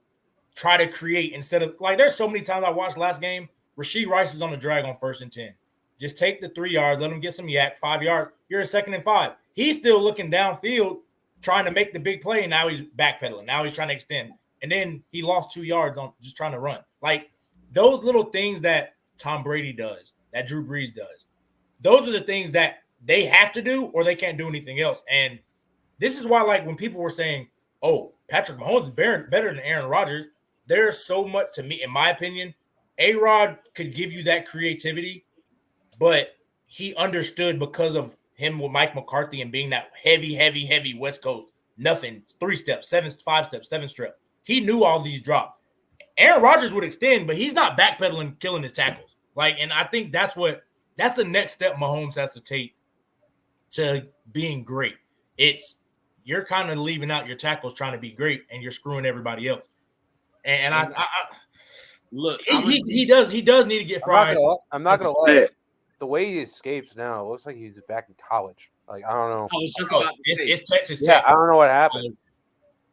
try to create instead of, like, there's so many times I watched last game, Rashee Rice is on the drag on 1st and 10. Just take the 3 yards, let him get some yak, 5 yards. You're a 2nd and 5. He's still looking downfield, trying to make the big play, and now he's backpedaling. Now he's trying to extend. And then he lost 2 yards on just trying to run. Like, those little things that Tom Brady does, that Drew Brees does, those are the things that they have to do or they can't do anything else. And this is why, like, when people were saying, oh, Patrick Mahomes is better than Aaron Rodgers, there's so much, to me, in my opinion, A-Rod could give you that creativity, but he understood because of him with Mike McCarthy and being that heavy West Coast, nothing, 3 steps, 5 steps, 7 step. He knew all these drops. Aaron Rodgers would extend, but he's not backpedaling, killing his tackles. Like, and I think that's the next step Mahomes has to take to being great. It's you're kind of leaving out your tackles trying to be great, and you're screwing everybody else. And I look, he does need to get fried. I'm not gonna lie. The way he escapes now, it looks like he's back in college. Like, I don't know. It's Texas Tech. Yeah, I don't know what happened.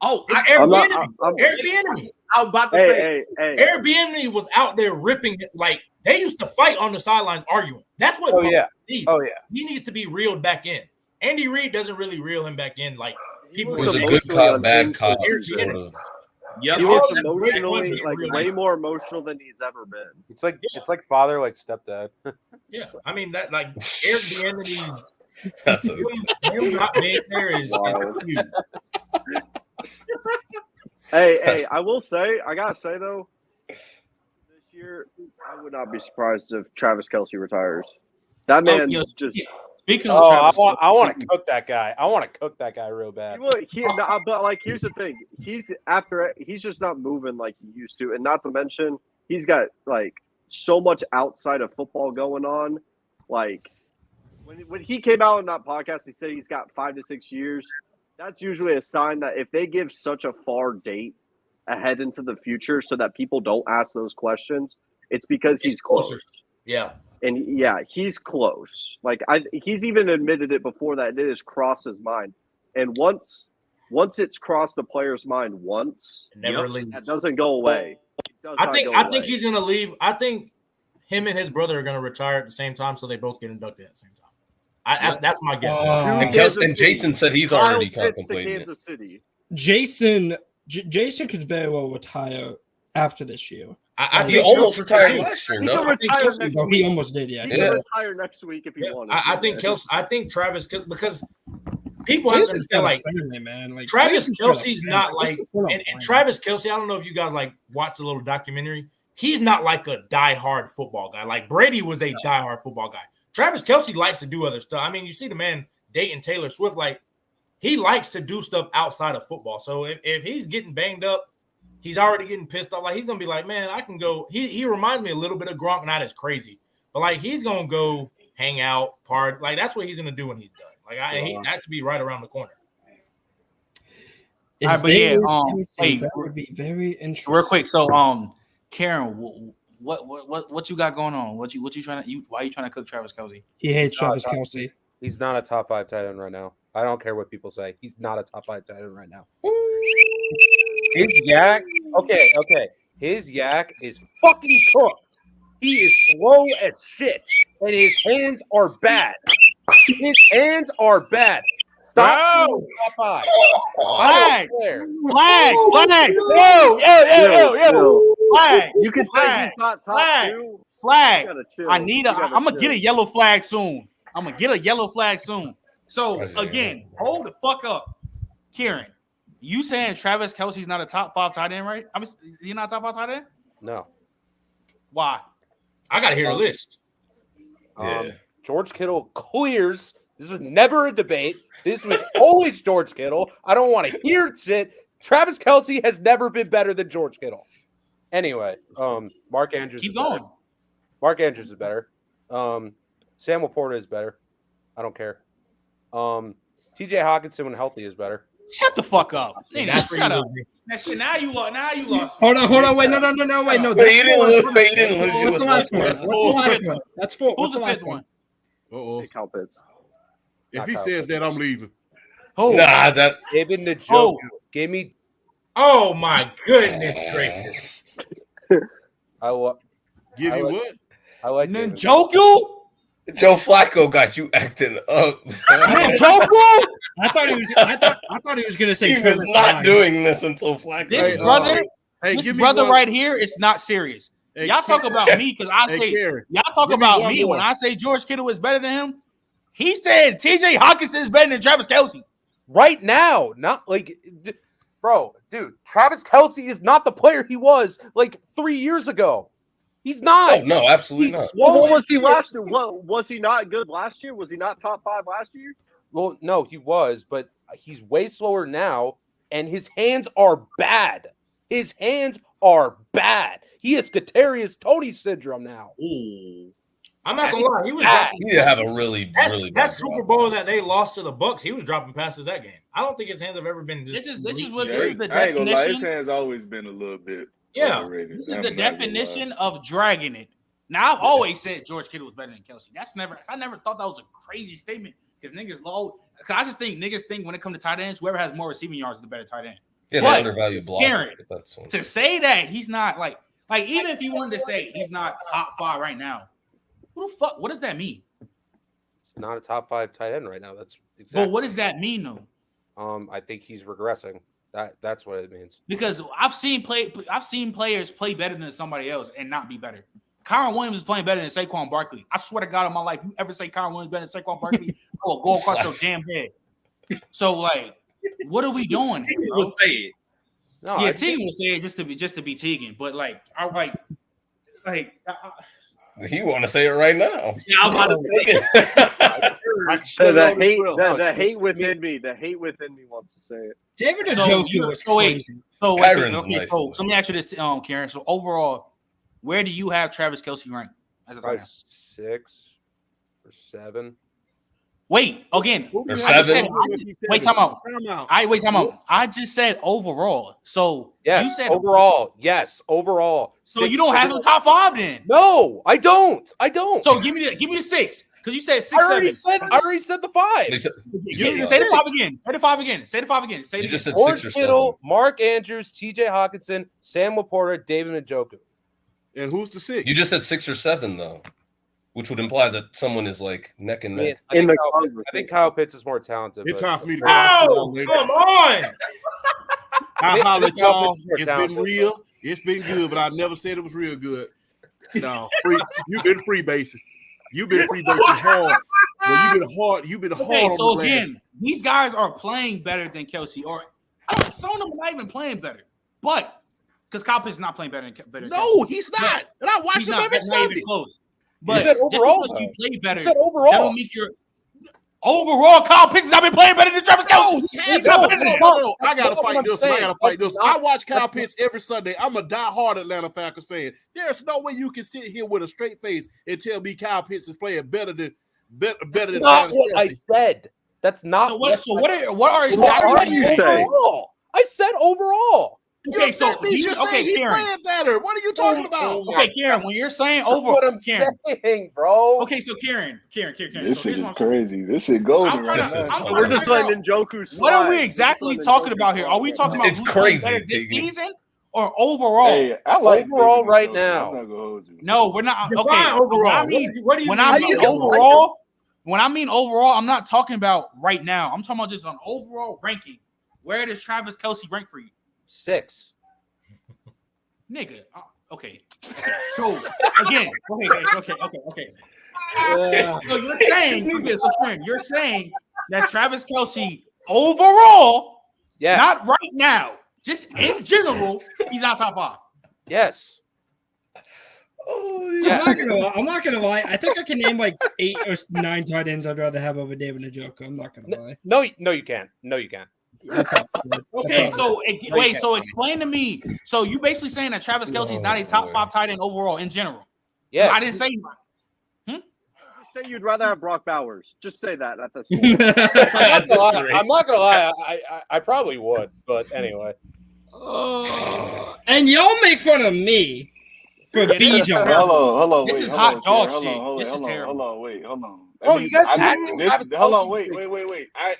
Oh, Airbnb. I was about to say, hey. Airbnb was out there ripping it. Like, They used to fight on the sidelines arguing. That's what. Oh yeah. Needs. Oh yeah. He needs to be reeled back in. Andy Reid doesn't really reel him back in like people. It was a good cop, bad cop sort of. Yep. He All was of them emotionally great ones, way more emotional than he's ever been. It's like father, like stepdad. Yeah, I mean that like Eric Bieniemy. That's a Him not being there is huge. Hey, I gotta say though, this year I would not be surprised if Travis Kelce retires. That man just. Speaking of Oh, Travis, I want to cook that guy. I want to cook that guy real bad. But like, here's the thing: he's just not moving like he used to, and not to mention he's got like so much outside of football going on. Like when he came out on that podcast, he said he's got 5 to 6 years. That's usually a sign that if they give such a far date ahead into the future, so that people don't ask those questions, it's because he's close. Yeah. And yeah, he's close. Like he's even admitted it before that it has crossed his mind. And once it's crossed the player's mind once, it never leaves. That doesn't go away. I think he's gonna leave. I think him and his brother are gonna retire at the same time, so they both get inducted at the same time. That's my guess. And Jason said he's already contemplating Kansas City. Jason could very well retire after this year. He almost retired last year. He almost did. Yeah, he can retire next week if he wanted. I think Kelce. I think Travis, because people have to understand, like, man. Like Travis Kelce's not like, and Travis Kelce. I don't know if you guys like watched a little documentary. He's not like a diehard football guy. Like Brady was a diehard football guy. Travis Kelce likes to do other stuff. I mean, you see the man dating Taylor Swift. Like he likes to do stuff outside of football. So if he's getting banged up, he's already getting pissed off. Like he's gonna be like, man, I can go. He reminds me a little bit of Gronk, not as crazy, but like he's gonna go hang out, part. Like that's what he's gonna do when he's done. Like that could be right around the corner. All right, but yeah, that would be very interesting. Real quick, so Karen, what you got going on? What you trying to? Why are you trying to cook Travis Kelce? He hates Travis Kelce. He's not a top 5 tight end right now. I don't care what people say. He's not a top 5 tight end right now. His yak, okay. His yak is fucking cooked. He is slow as shit, and his hands are bad. His hands are bad. Stop. No. Top 5. Flag. Yo. Flag. You can say he's not top 2. Flag. I'm gonna get a yellow flag soon. So again, hold the fuck up, Kieran. You saying Travis Kelce's not a top 5 tight end, right? I mean, he's not a top 5 tight end? No. Why? I gotta hear a list. George Kittle clears. This was never a debate. This was always George Kittle. I don't want to hear shit. Travis Kelce has never been better than George Kittle. Anyway, Mark Andrews. Keep going. Better. Mark Andrews is better. Sam Laporta is better. I don't care. TJ Hawkinson when healthy is better. Shut the fuck up. Shut up. Now you lost. Hold on. Wait, no. But you didn't lose. What's the last one? That's 4. Who's the last one? If he says that, I'm leaving. Nah, that David Njoku. Give me. Oh my goodness gracious! Give you what? I like Njoku. Joe Flacco got you acting up. Njoku. I thought he was gonna say he was not doing this until Flacco. This brother right here is not serious. Y'all talk about me because I say y'all talk about me when I say George Kittle is better than him. He said TJ Hawkinson is better than Travis Kelce. Right now, not like, bro, dude. Travis Kelce is not the player he was like 3 years ago. He's not. Oh, no, absolutely not. What was he last year? What was he not good last year? Was he not top 5 last year? Well, no, he was, but he's way slower now, and his hands are bad. His hands are bad. He has Kadarius Toney syndrome now. Ooh. I'm not gonna lie. He was he did have a really that Super Bowl that they lost to the Bucs. He was dropping passes that game. I don't think his hands have ever been. This is the I ain't gonna lie. His hands always been a little bit. Overrated. This is the definition of dragging it. Now I've always said George Kittle was better than Kelce. I never thought that was a crazy statement because niggas low. Cause I just think niggas think when it comes to tight ends, whoever has more receiving yards is the better tight end. Yeah, they undervalue block. Karen, to say that he's not like Like, even if you wanted to say he's not top 5 right now, who the fuck? What does that mean? It's not a top 5 tight end right now. That's exactly. But what does that mean, though? I think he's regressing. That's what it means. Because I've seen players play better than somebody else and not be better. Kyron Williams is playing better than Saquon Barkley. I swear to God, in my life, you ever say Kyron Williams better than Saquon Barkley, I'll go across your damn head. So, like, what are we doing here, bro? Say it. No, Yeah, Tegan will say it just to be Tegan, but like, I He want to say it right now. Yeah, I'm about to say it. The hate within me wants to say it. David So Njoku was crazy. Kyron's nice, so let me ask you this, Karen. So overall, where do you have Travis Kelce ranked as a tight Probably end? 6 or 7. Wait, again. Or I just 7. said, time out. I just said overall. So Yes, you said overall. Yes, overall. So 6 you don't have no top 5 then. No, I don't. So give me the 6 because you said 6, I 7. already said the 5. He said- Say the 5 again. Say the 5 again. Say You it just again. said 6 or Orange 7. Kittle, Mark Andrews, TJ Hawkinson, Sam Laporta, David Njoku. And who's the 6? You just said 6 or 7 though, which would imply that someone is like neck and neck. I think Kyle Pitts is more talented. It's but- time for me to go. Oh, come on! I holler at y'all. More It's talented. been real. It's been good, but I never said it was real good. No, you've been free basing. You've been free basing hard. Well, you've been hard. Okay, on so the again, these guys are playing better than Kelce, or some of them are not even playing better. But because Kyle Pitts is not playing better than No, Kelce. he's not. And I watch He's him not. every That's not Sunday. even close. But said just overall, because you though. play better, You said that overall. don't make your overall. Kyle Pitts has not been playing better than Travis Kelce. He's not better than No, I gotta That's fight what this. I'm I saying. gotta fight That's this. not- I watch Kyle that's Pitts every Sunday. I'm a diehard Atlanta Falcons fan. There's no way you can sit here with a straight face and tell me Kyle Pitts is playing better than That's Travis not what I Kelce. said. That's not. So what are What are exactly you saying? saying? Overall. I said overall. Okay, so that means you're saying he's Karen. playing better. What are you talking about? Okay, Karen, when you're saying That's over, what I'm Karen. saying, bro. Okay, so Karen. This So shit here's is what I'm saying. crazy. This shit golden I'm trying right to- now. I'm We're trying to just figure letting out, Njoku slide. what are we We're just exactly letting talking Njoku about here? Are we slide. talking about It's who's playing crazy, better this Tiggy. season or overall? Hey, I like Overall David right Njoku. now. I'm not gonna hold you. No, we're not. Define Okay, overall. What do you when mean? I How mean you know? overall, when I mean overall, I'm not talking about right now. I'm talking about just an overall ranking. Where does Travis Kelce rank for you, 6. nigga? Okay. So again, okay. So you're saying, you're saying that Travis Kelce overall, Yes. not right now, just in general, he's not top 5. Yes. Oh, Yeah. I'm not gonna lie. I think I can name like 8 or 9 tight ends I'd rather have over David Njoku. I'm not gonna lie. No, you can't. No, you can't. Okay, so wait, so explain to me. So you basically saying that Travis Kelce is not a top 5 tight end overall in general? Yeah. I didn't say. Just say you'd rather have Brock Bowers. Just say that at this point. I'm not gonna lie. I probably would, but anyway. And y'all make fun of me for Yeah, this is Bijan. Hold on. This wait, is hold hot on, dog Hold shit. on, This is terrible. Hold on. Bro, you guys hold Travis on, Kelce. wait. I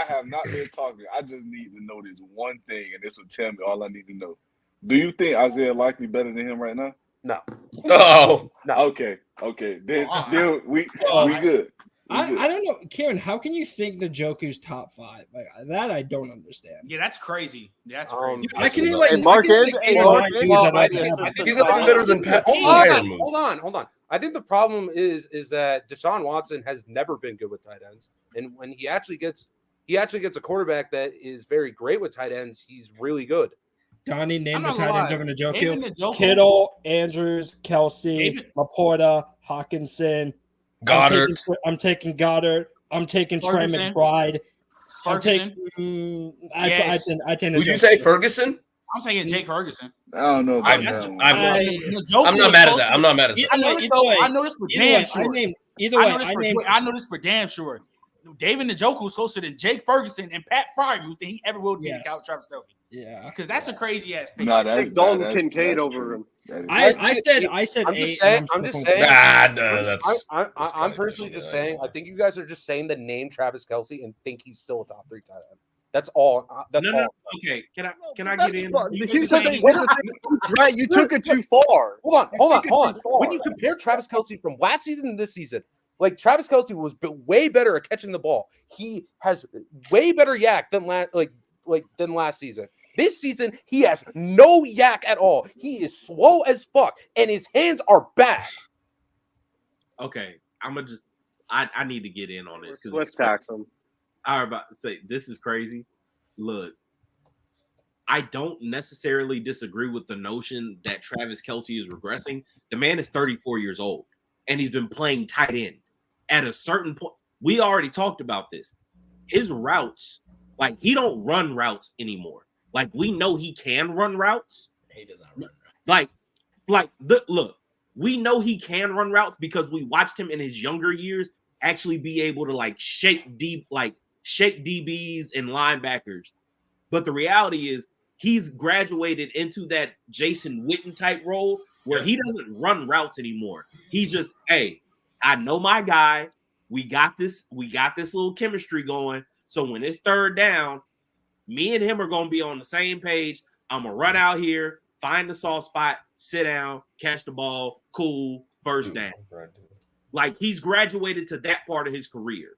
have not been talking. I just need to know this one thing, and this will tell me all I need to know. Do you think Isaiah likely better than him right now? No. Oh, Okay. Then we good. I don't know, Kieran. How can you think the Njoku's top 5? Like that, I don't understand. Yeah, that's crazy. That's crazy. I can name like And Mark I can name, Andrews- like, 8 or 9 dudes I'd like to have. I think he's nothing better than Pat Fryer. Hold on. I think the problem is that Deshaun Watson has never been good with tight ends, and when he actually gets a quarterback that is very great with tight ends, he's really good. Donnie I'm named the not tight gonna ends lie. over David Njoku. Njoku- Kittle, Andrews, Kelce, David- Laporta, Hawkinson. Goddard. I'm taking Goddard. I'm taking Trey Ferguson. McBride. I'm Ferguson. taking. Yes. I tend Would you say Ferguson? I'm taking Jake Ferguson. I don't know. I'm About that one. not mad at that. I'm not mad at that. I know this. I know this for damn sure. I know this for damn sure. David Njoku is closer than Jake Ferguson and Pat Fryer than he ever will be to Yes. Travis Kelce. Yeah. Because that's a crazy ass thing. Nah, Take Dalton that's Kincaid true. over him. That is I true. said I'm 8. just saying. and I'm just sticking with saying. that. That's I'm kinda personally crazy, just yeah. saying. I think you guys are just saying the name Travis Kelce and think he's still a top 3 tight end. That's all. That's No. all. Okay, can I get in? Here's the thing, right? You took it too far. Hold on. Too far. When you compare Travis Kelce from last season to this season, like Travis Kelce was way better at catching the ball. He has way better yak than last season. This season, he has no yak at all. He is slow as fuck, and his hands are bad. Okay, I'm gonna just. I need to get in on this. Swift tax him. I was about to say this is crazy. Look, I don't necessarily disagree with the notion that Travis Kelce is regressing. The man is 34 years old, and he's been playing tight end. At a certain point, we already talked about this. His routes, like he don't run routes anymore. Like we know he can run routes. He does not run routes. Look, we know he can run routes because we watched him in his younger years actually be able to like shake DBs and linebackers. But the reality is he's graduated into that Jason Witten type role where he doesn't run routes anymore. He's just, hey, I know my guy. We got this little chemistry going. So when it's third down, me and him are going to be on the same page. I'm going to run out here, find the soft spot, sit down, catch the ball, cool, first down. Like he's graduated to that part of his career.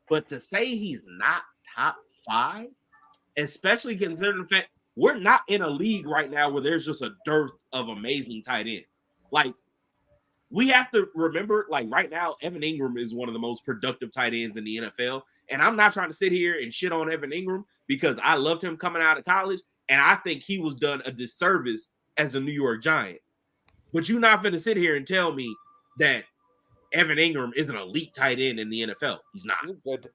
But to say he's not top 5, especially considering the fact we're not in a league right now where there's just a dearth of amazing tight ends. Like we have to remember, like right now, Evan Ingram is one of the most productive tight ends in the NFL. And I'm not trying to sit here and shit on Evan Ingram because I loved him coming out of college. And I think he was done a disservice as a New York Giant. But you're not going to sit here and tell me that Evan Ingram is an elite tight end in the NFL. He's not.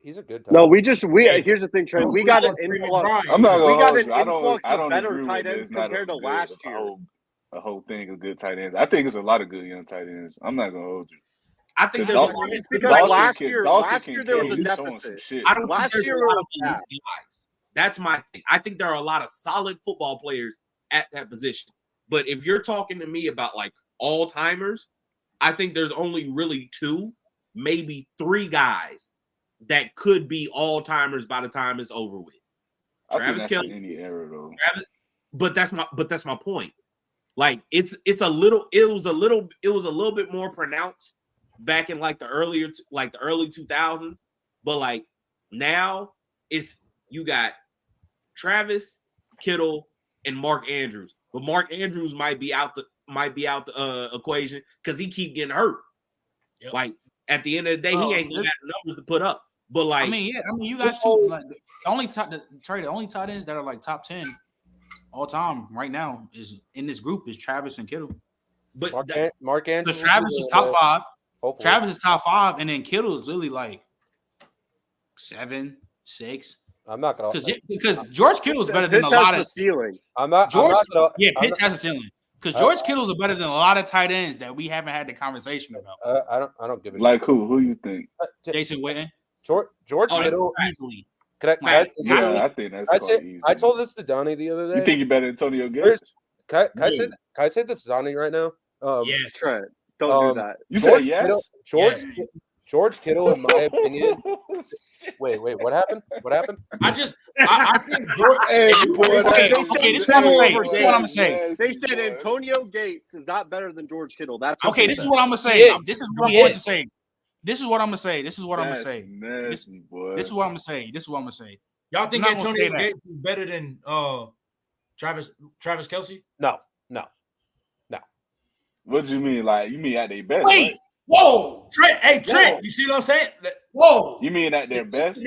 He's a good. No, here's the thing, Trent. We got an influx. I'm not gonna we got hold an you. influx I of don't better agree tight with ends it's not compared to good- last year. A whole thing of good tight ends. I think it's a lot of good young tight ends. I'm not gonna hold you. I think there's Dalton- a lot of because Dalton last can- year Dalton last can year there was kill. a He's showing deficit. some shit. I don't Last think year there's a lot of was bad. elite guys. That's my thing. I think there are a lot of solid football players at that position. But if you're talking to me about like all-timers, I think there's only really 2, maybe 3 guys that could be all-timers by the time it's over with. Travis Kelce, in any era though. but that's my point. Like it was a little bit more pronounced back in like the early 2000s, but like now it's you got Travis, Kittle, and Mark Andrews. But Mark Andrews might be out the equation because he keep getting hurt. Yep. Like at the end of the day, he ain't got numbers to put up. But like, you got 2. Like, the only tight ends that are like top 10 all time right now is in this group is Travis and Kittle. but Mark Andrews. Because Travis is top 5. Hopefully. Travis is top 5, and then Kittle is really like 7, 6. I'm not gonna. Because George Kittle is better than Pitts a lot has the of ceiling. I'm not. George. I'm not gonna, Pitts has a ceiling. Because George Kittle's are better than a lot of tight ends that we haven't had the conversation about. I don't give a Like who? Who you think? Jason Witten. George Kittle. Easily. Can I say something? I think that's I quite said easy. I told this to Donnie the other day. You think you're better than Antonio Gates? Can I say this to Donnie right now? Yes. Trent, don't do that. You said yes. George Kittle, in my opinion. Wait, what happened? What happened? I think George. Hey, boy, Okay, this is what I'm saying. This is what I'm gonna say. They said Antonio Gates is not better than George Kittle. That's what Okay, they this is said. what I'm gonna say. This is what I'm going to is. say. This is what I'm gonna say. This is what I'm gonna say. Nasty, boy. This is what I'm gonna say. This is what I'm gonna say. Y'all think I'm not gonna say Antonio that. Gates is better than Travis Kelce? No. What do you mean? Like you mean at their best? Wait. Right? Whoa. Trent, Whoa. you see what I'm saying? Whoa. You mean at their best?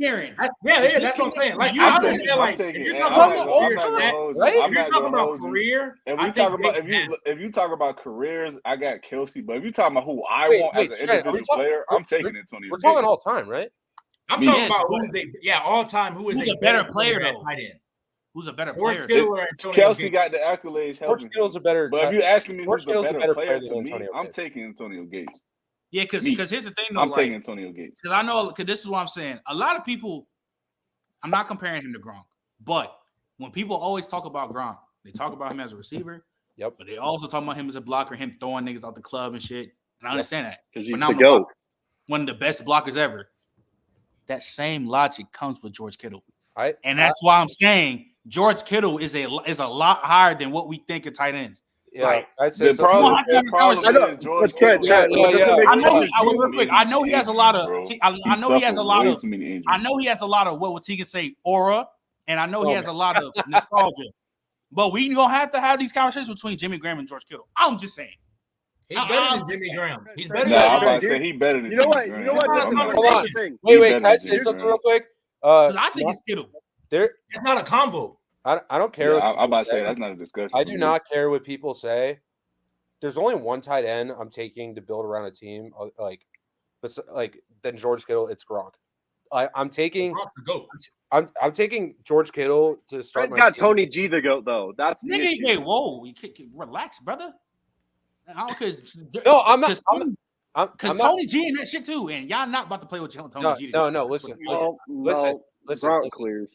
Aaron. Yeah, that's what I'm saying. Like, I'm I'm taking- saying, like, taking if it. you're I'm talking not about gonna- career I'm not stats, gonna hold you. right? I'm if you're not talking gonna about hold you. career, If I we think talk about Gates if you talk about careers, I got Kelce. But if you talking about who I Wait, want wait, as an Trent, are we individual talking- player, I'm taking Antonio. We're talking Gates. all time, right? I'm Me, talking yes, about but- all time. Who is Who's a a better better player, at though? tight end? Who's a better George player? Kittle or Antonio Kelce Gates? got the accolades George helping. Kittle's a better. But if you're asking me George who's the Kittle's a better better player player to than me, Antonio I'm Gates. taking Antonio Gates. Yeah, because Me. here's the thing though. I'm Like, taking Antonio Gates. because I know, because this is what I'm saying. A lot of people, I'm not comparing him to Gronk, but when people always talk about Gronk, they talk about him as a receiver. Yep. But they also talk about him as a blocker, him throwing niggas out the club and shit. And I understand that. Because he's the Phenomenal GOAT. blocker. One of the best blockers ever. That same logic comes with George Kittle. And that's why I'm saying George Kittle is a lot higher than what we think of tight ends. Yeah, Like, I say The problem is George Kittle. I know he has a lot of. I know he has a lot of. Too many injuries. I know he has a lot of what would Tegan say aura, and I know he has a lot of nostalgia. But we gonna have to have these conversations between Jimmy Graham and George Kittle. I'm just saying. He's better than Jimmy Graham. He's better. No, I'm about to say he better than. You know what? Jimmy You know Graham. what? Hold on. Thing. Wait. Can I say something real quick? Because I think it's Kittle. It's not a convo. I don't care. Yeah, I'm about to say that's not a discussion. I do not care what people say. There's only one tight end I'm taking to build around a team than George Kittle. It's Gronk. I'm taking I'm taking George Kittle to start. Got team. Tony G the GOAT though. That's the nigga. issue. Hey, whoa, relax, brother. No, I'm not. Because Tony G and that shit too, and y'all not about to play with Tony G. No. Listen. Clears.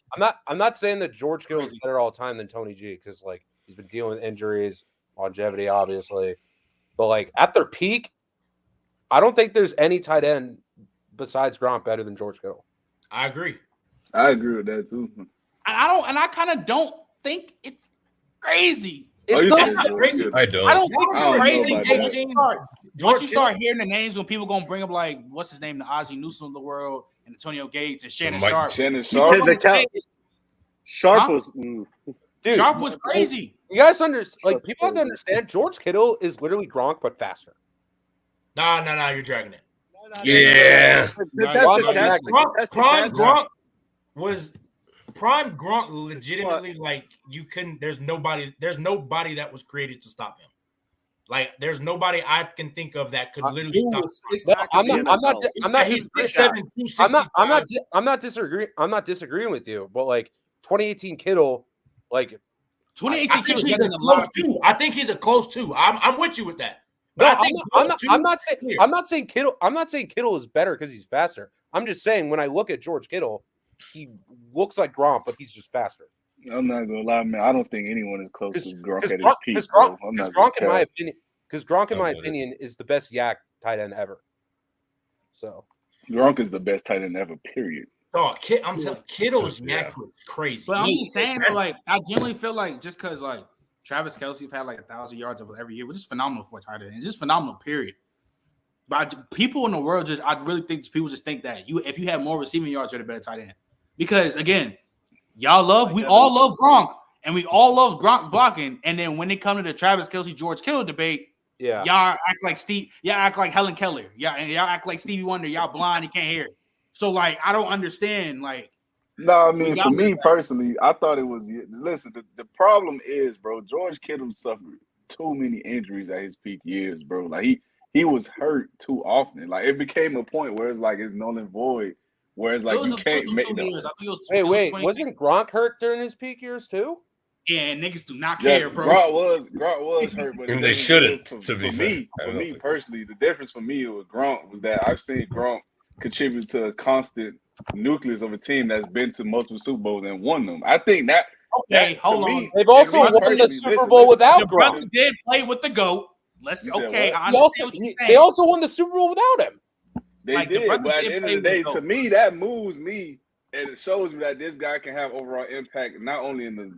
I'm not saying that George Kittle is better all time than Tony G because like he's been dealing with injuries, longevity, obviously. But like at their peak, I don't think there's any tight end besides Gronk better than George Kittle. I agree with that too. I kind of don't think it's crazy. It's not crazy. I don't. I don't think it's crazy. Once you Kittle. start hearing the names, when people gonna bring up like what's his name, the Ozzie Newsome of the world, and Antonio Gates and Shannon Sharp. Sharp was Dude, Sharp was crazy. You guys understand? People have to understand. George Kittle is literally Gronk but faster. No, you're dragging it. Yeah. Prime Gronk legitimately like you couldn't. There's nobody that was created to stop him. Like there's nobody I can think of that could literally stop. I'm not disagreeing with you, but like 2018 Kittle, like 2018 Kittle he's a close two. I think he's a close two. I'm with you with that. But I'm not saying Kittle is better because he's faster. I'm just saying when I look at George Kittle, he looks like Gronk, but he's just faster. I'm not gonna lie, man. I don't think anyone is close to Gronk at his peak. Because Gronk, in my opinion, is the best yak tight end ever. So Gronk is the best tight end ever. Period. Oh, I'm telling Kittle's yak was crazy. But I'm just saying, like I generally feel like just because like Travis Kelce have had like 1,000 yards every year, which is phenomenal for a tight end. It's just phenomenal. Period. But people in the world I really think people just think that if you have more receiving yards, you're the better tight end. Because again, we all love Gronk, and we all love Gronk blocking. And then when it comes to the Travis Kelce, George Kittle debate, y'all act like y'all act like Helen Keller, and y'all act like Stevie Wonder, y'all blind, you can't hear it. So like, I don't understand. Like, no, I mean for me personally, I thought it was. Listen, the problem is, bro, George Kittle suffered too many injuries at his peak years, bro. Like he was hurt too often. Like it became a point where it's like it's null and void. Whereas like you can't make Wait, wasn't Gronk hurt during his peak years too? Yeah, and niggas do not care, bro. Gronk was hurt, but they shouldn't. For me personally, the difference for me with Gronk was that I've seen Gronk contribute to a constant nucleus of a team that's been to multiple Super Bowls and won them. I think that. Okay, hold on. They've also won the Super Bowl without Gronk. Brother did play with the GOAT. They also won the Super Bowl without him. They did, but at the end of the day, to me, that moves me, and it shows me that this guy can have overall impact not only in the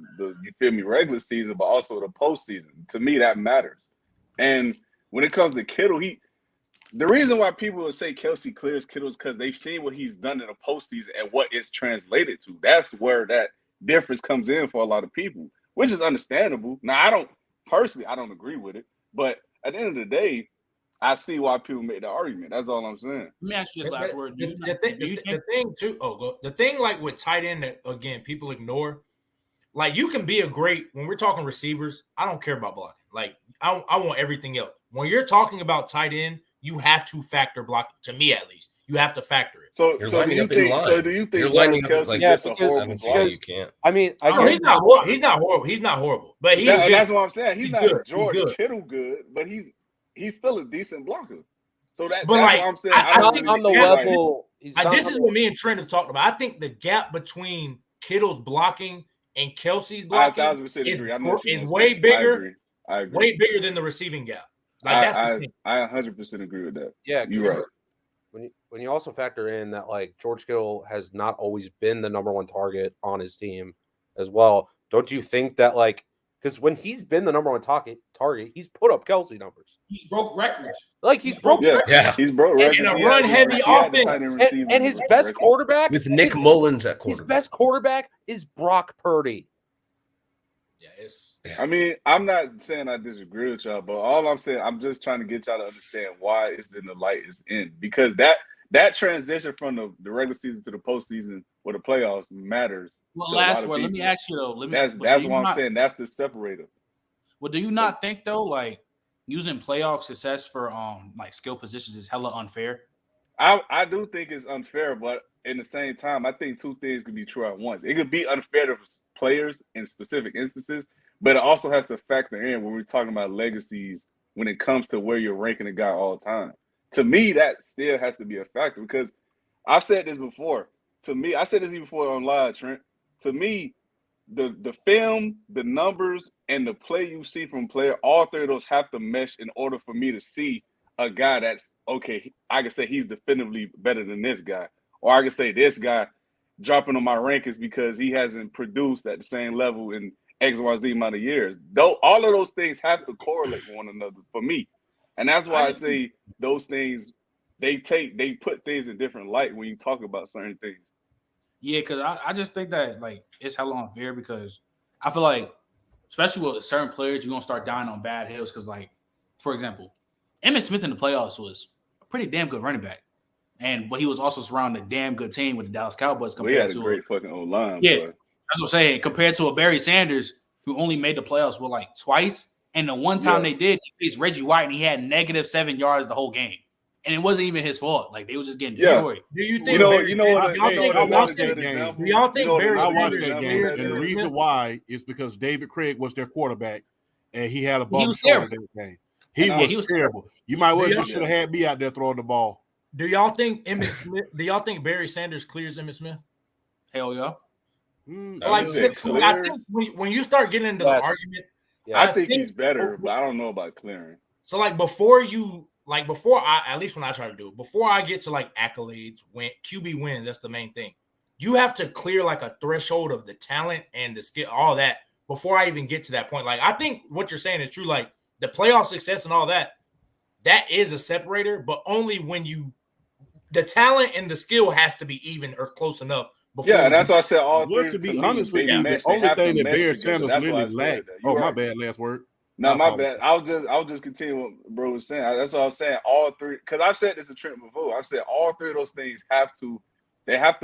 you feel me regular season, but also the postseason. To me, that matters. And when it comes to Kittle, the reason why people will say Kelce clears Kittle is because they've seen what he's done in the postseason and what it's translated to. That's where that difference comes in for a lot of people, which is understandable. Now, I don't agree with it, but at the end of the day, I see why people make the argument. That's all I'm saying. Let me ask you this last word. The thing like with tight end that again people ignore, like you can be when we're talking receivers, I don't care about blocking. Like I want everything else. When you're talking about tight end, you have to factor blocking. To me, at least, you have to factor it. So do you think you're lining up like that's a horrible block? You can't. I mean, he's not horrible. He's not horrible. But that's what I'm saying. He's not good. George Kittle good, but he's still a decent blocker. So that's like, what I'm saying. I think on the level. This is what me and Trent have talked about. I think the gap between Kittle's blocking and Kelce's blocking is way bigger. I agree. Way bigger than the receiving gap. Like I 100% agree with that. Yeah, you're right. when you also factor in that like George Kittle has not always been the number one target on his team as well, don't you think that like because when he's been the number one target, he's put up Kelce numbers. He's broke records. Like he's broke records. Yeah. He's broke records. in a run-heavy offense. And his best quarterback With Nick Mullins at quarterback. His best quarterback is Brock Purdy. Yeah, it's I mean, I'm not saying I disagree with y'all, but all I'm saying, I'm just trying to get y'all to understand why it's in the light is in. Because that transition from the regular season to the postseason or the playoffs matters. Well, last word. Let me ask you though. That's what I'm saying. That's the separator. Well, do you not think though, like using playoff success for like skill positions is hella unfair? I do think it's unfair, but in the same time, I think two things could be true at once. It could be unfair to players in specific instances, but it also has to factor in when we're talking about legacies when it comes to where you're ranking a guy all the time. To me, that still has to be a factor because I've said this before. To me, I said this even before on live, Trent. To me, the film, the numbers, and the play you see from player, all three of those have to mesh in order for me to see a guy that's okay. I can say he's definitively better than this guy, or I can say this guy dropping on my rankings because he hasn't produced at the same level in XYZ amount of years. Though all of those things have to correlate with one another for me, and that's why I say those things they put things in different light when you talk about certain things. Yeah, because I just think that like it's hella unfair because I feel like, especially with certain players, you're gonna start dying on bad hills. Because, like, for example, Emmitt Smith in the playoffs was a pretty damn good running back, but he was also surrounded a damn good team with the Dallas Cowboys compared he had a to great fucking O-line. Yeah, boy. that's what I'm saying. Compared to a Barry Sanders who only made the playoffs like twice, and the one time they did, he faced Reggie White and he had -7 yards the whole game. And it wasn't even his fault. Like they were just getting destroyed. Do you think? I watched that game. Do y'all think Barry I watched Sanders that game, and the reason why is because David Craig was their quarterback, and he had a bum shoulder that game. He was terrible. You might well just should have had me out there throwing the ball. Do y'all think Emmitt Smith? Do y'all think Barry Sanders clears Emmitt Smith? Hell yeah. I think when you start getting into the argument, I think he's better, but I don't know about clearing. So like before I, at least when I try to do it, before I get to like accolades, QB wins, that's the main thing. You have to clear like a threshold of the talent and the skill, all that before I even get to that point. Like I think what you're saying is true. Like the playoff success and all that is a separator, but only when the talent and the skill has to be even or close enough. Yeah, that's why I said all three. To be honest with you, the only thing that Barry Sanders really lacked. Oh, my bad. Last word. No, my bad. I'll just continue what bro was saying. That's what I was saying. All three, because I've said this to Trent before. I've said all three of those things have to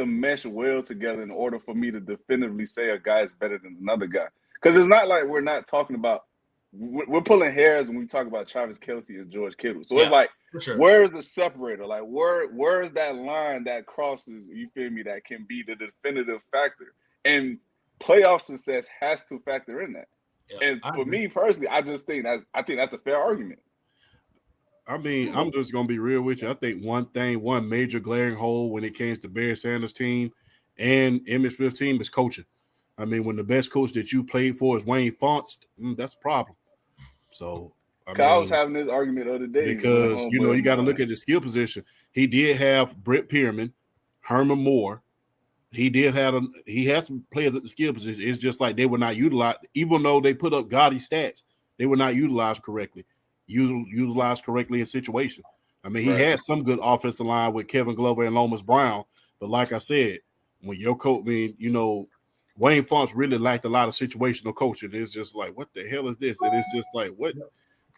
mesh well together in order for me to definitively say a guy is better than another guy. Because it's not like we're not talking about. We're pulling hairs when we talk about Travis Kelce and George Kittle. So it's like, where is the separator? Like, where is that line that crosses? You feel me? That can be the definitive factor, and playoff success has to factor in that. Yeah, and for me personally, I think that's a fair argument. I mean, I'm just gonna be real with you. I think one major glaring hole when it comes to Barry Sanders' team and Emmitt Smith's team is coaching. I mean, when the best coach that you played for is Wayne Fonts, that's a problem. So I was having this argument the other day because you got to look at the skill position. He did have Brett Pierman, Herman Moore. He has some players at the skill position. It's just like they were not utilized, even though they put up gaudy stats. They were not utilized correctly. Utilized correctly in situation. I mean, he had some good offensive line with Kevin Glover and Lomas Brown, but like I said, when your coach, Wayne Fonts really lacked a lot of situational coaching. It's just like, what the hell is this? And it's just like, what?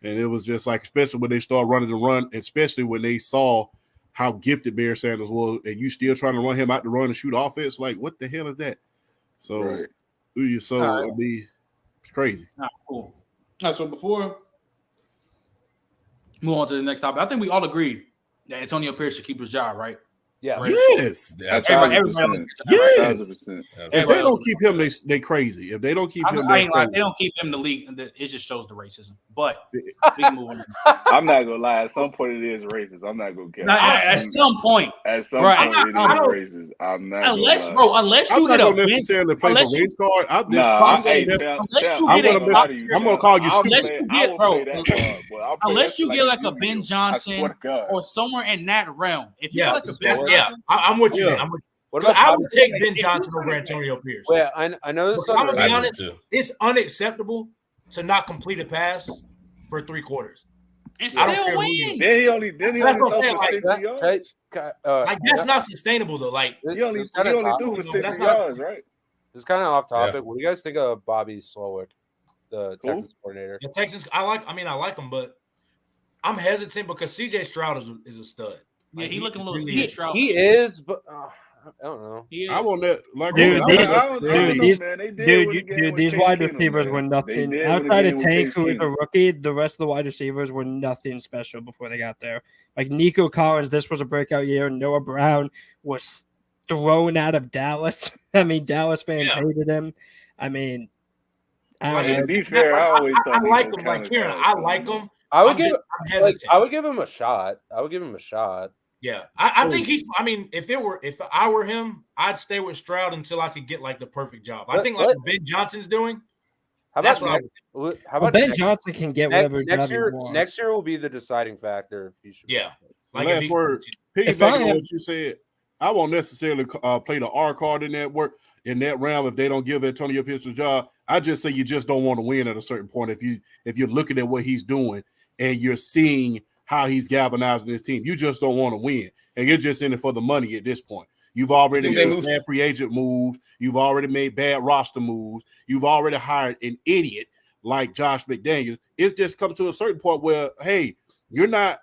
And it was just like, especially when they started running the run, especially when they saw how gifted Barry Sanders was, and you still trying to run him out to run and shoot offense. Like, what the hell is that? So, it's crazy. Cool. All right, so before we move on to the next topic, I think we all agree that Antonio Pierce should keep his job, right? Yeah. Yes. Everybody Yes. 1,000%. If they don't keep him, they crazy. If they don't keep him, I they ain't like crazy. they don't keep him in the league. It just shows the racism. But we can move on. I'm not gonna lie. At some point, it is racist. I'm not gonna care. At some point, At some right. point, it is racist. I'm not. Unless I'm you not get a gonna necessarily play the race card. I'm gonna call you stupid. Unless you get like a Ben Johnson or somewhere in that realm. If you get like a Ben Johnson, I'm with you. Yeah. I'm with What you. about I would Bobby take Smith? Ben Johnson over Antonio Pierce. Well, I know this. I'm gonna be I do honest. too. It's unacceptable to not complete a pass for 3 quarters. and I don't still care who win. you- Then he only That's what I'm threw for saying, 60 yards. Like that's not sustainable though. Like He only This kinda threw top- for That's 60 not- yards, right? This is kind of off topic. What do you guys think of Bobby Slowick, the Texas coordinator? the Texas, I like him, but I'm hesitant because CJ Stroud is a stud. Yeah, Like, he looking a little really CJ is. Stroud. He is, but I don't know. I want that. Like Dude, I these- said, these wide receivers were nothing. Outside of Tank, who was a rookie, the rest of the wide receivers were nothing special before they got there. Like Nico Collins, this was a breakout year. Noah Brown was thrown out of Dallas. I mean, Dallas fans hated him. I mean, I don't know. To be fair, I always thought I like he was him. Like kinda Kieran, sad, I like him. I would I'm give. I'm hesitant. I would give him a shot. Yeah, I think he's. I mean, if I were him, I'd stay with Stroud until I could get like the perfect job. I think like what Ben Johnson's doing. How That's about what how about Ben Johnson can get whatever next job year? he wants. Next year will be the deciding factor if he should. Yeah. Like last word. If I Piggybacking on am- what you said, I won't necessarily play the R card in that realm if they don't give Antonio Pierce a job. I just say you just don't want to win at a certain point if you're looking at what he's doing and you're seeing how he's galvanizing his team. You just don't want to win, and you're just in it for the money at this point. You've already made bad free agent moves. You've already made bad roster moves. You've already hired an idiot like Josh McDaniels. It's just come to a certain point where, hey, you're not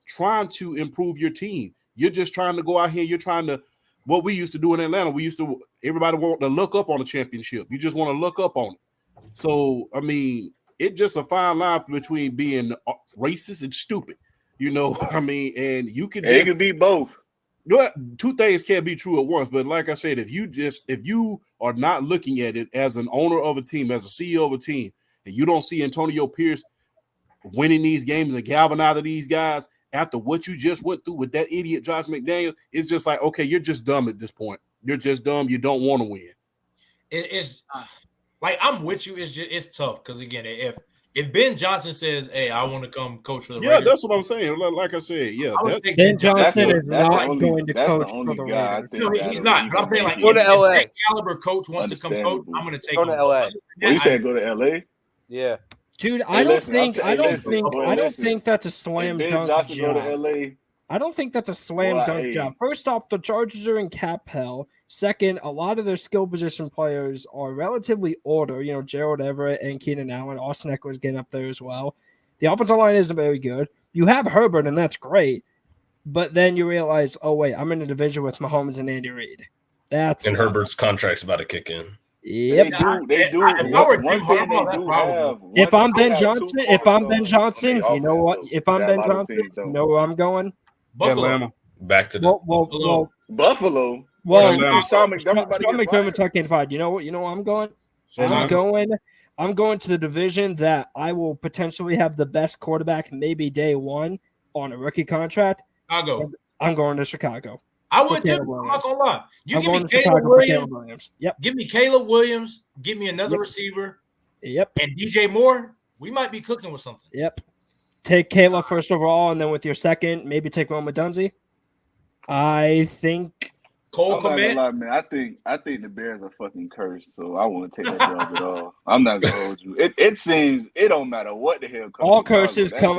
trying to improve your team. You're just trying to go out here. You're trying to, what we used to do in Atlanta. Everybody want to look up on the championship. You just want to look up on it. So, I mean, it's just a fine line between being racist and stupid. You know, I mean, and you can. It could be both. Two things can't be true at once. But like I said, if you are not looking at it as an owner of a team, as a CEO of a team, and you don't see Antonio Pierce winning these games and galvanizing these guys after what you just went through with that idiot Josh McDaniels, it's just like, okay, you're just dumb at this point. You're just dumb. You don't want to win. It's like I'm with you. It's tough because again, if Ben Johnson says, "Hey, I want to come coach for the Raiders," that's what I'm saying. Like I said, Ben Johnson is not going to coach for the guy. Raiders. No, he's not. But I'm saying like Go to LA. If that caliber coach wants to come coach, I'm going to take Go him. to LA. Well, you said go to LA. Yeah. Dude, Hey, listen, I don't listen. think that's a slam Ben dunk Johnson job. go to LA. I don't think that's a slam dunk job. First off, the Chargers are in cap hell. Second, a lot of their skill position players are relatively older. You know, Gerald Everett and Keenan Allen. Austin Eckler's getting up there as well. The offensive line isn't very good. You have Herbert, and that's great. But then you realize, oh, wait, I'm in a division with Mahomes and Andy Reid. And Herbert's contract's about to kick in. Yep. They do. If I'm Ben Johnson, you know what? If I'm Ben Johnson, you know where I'm going? Atlanta. Back to the Buffalo. Well, Sean McDermott's not getting fired. You know what? You know where I'm going? I'm going to the division that I will potentially have the best quarterback, maybe day one, on a rookie contract. I'm going to Chicago. I would too. I'm not gonna lie. You give me Caleb Williams. Yep. Give me Caleb Williams. Give me another receiver. Yep. And DJ Moore. We might be cooking with something. Yep. Take Caleb first overall, and then with your second, maybe take Roma Dunzy. I think Cole Kmet. Man, I think the Bears are fucking cursed, so I won't take that job at all. I'm not gonna hold you. It seems it don't matter what the hell comes.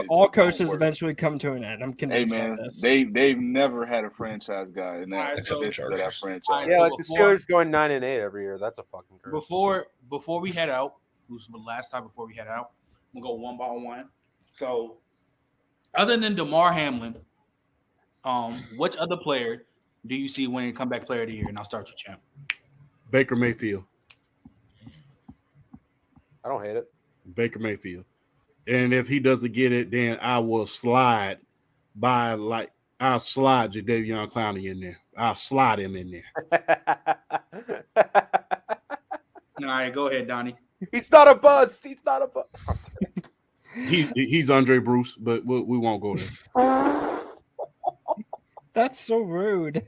All curses eventually come to an end. I'm convinced. Hey man, of this. they've never had a franchise guy in that, that franchise. Yeah, like the Steelers going 9-8 every year. That's a fucking curse. Before we head out, who's the last time before we head out? We'll go one by one. So, other than DeMar Hamlin, which other player do you see winning comeback player of the year? And I'll start with Champ. Baker Mayfield. I don't hate it. Baker Mayfield. And if he doesn't get it, then I will slide by I'll slide Jadeveon Clowney in there. I'll slide him in there. All right, go ahead, Donnie. He's not a bust. He's not a bust. He's Andre Bruce, but we won't go there. That's so rude.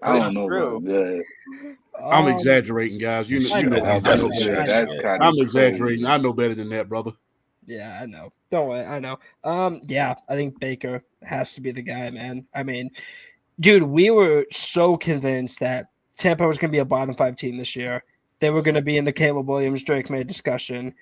I don't know about that. I'm exaggerating, guys. You know That's kind I'm exaggerating. I know better than that, brother. Yeah, I know. Don't worry, I know. Yeah, I think Baker has to be the guy, man. I mean, dude, we were so convinced that Tampa was going to be a bottom 5 team this year. They were going to be in the Caleb Williams, Drake May discussion.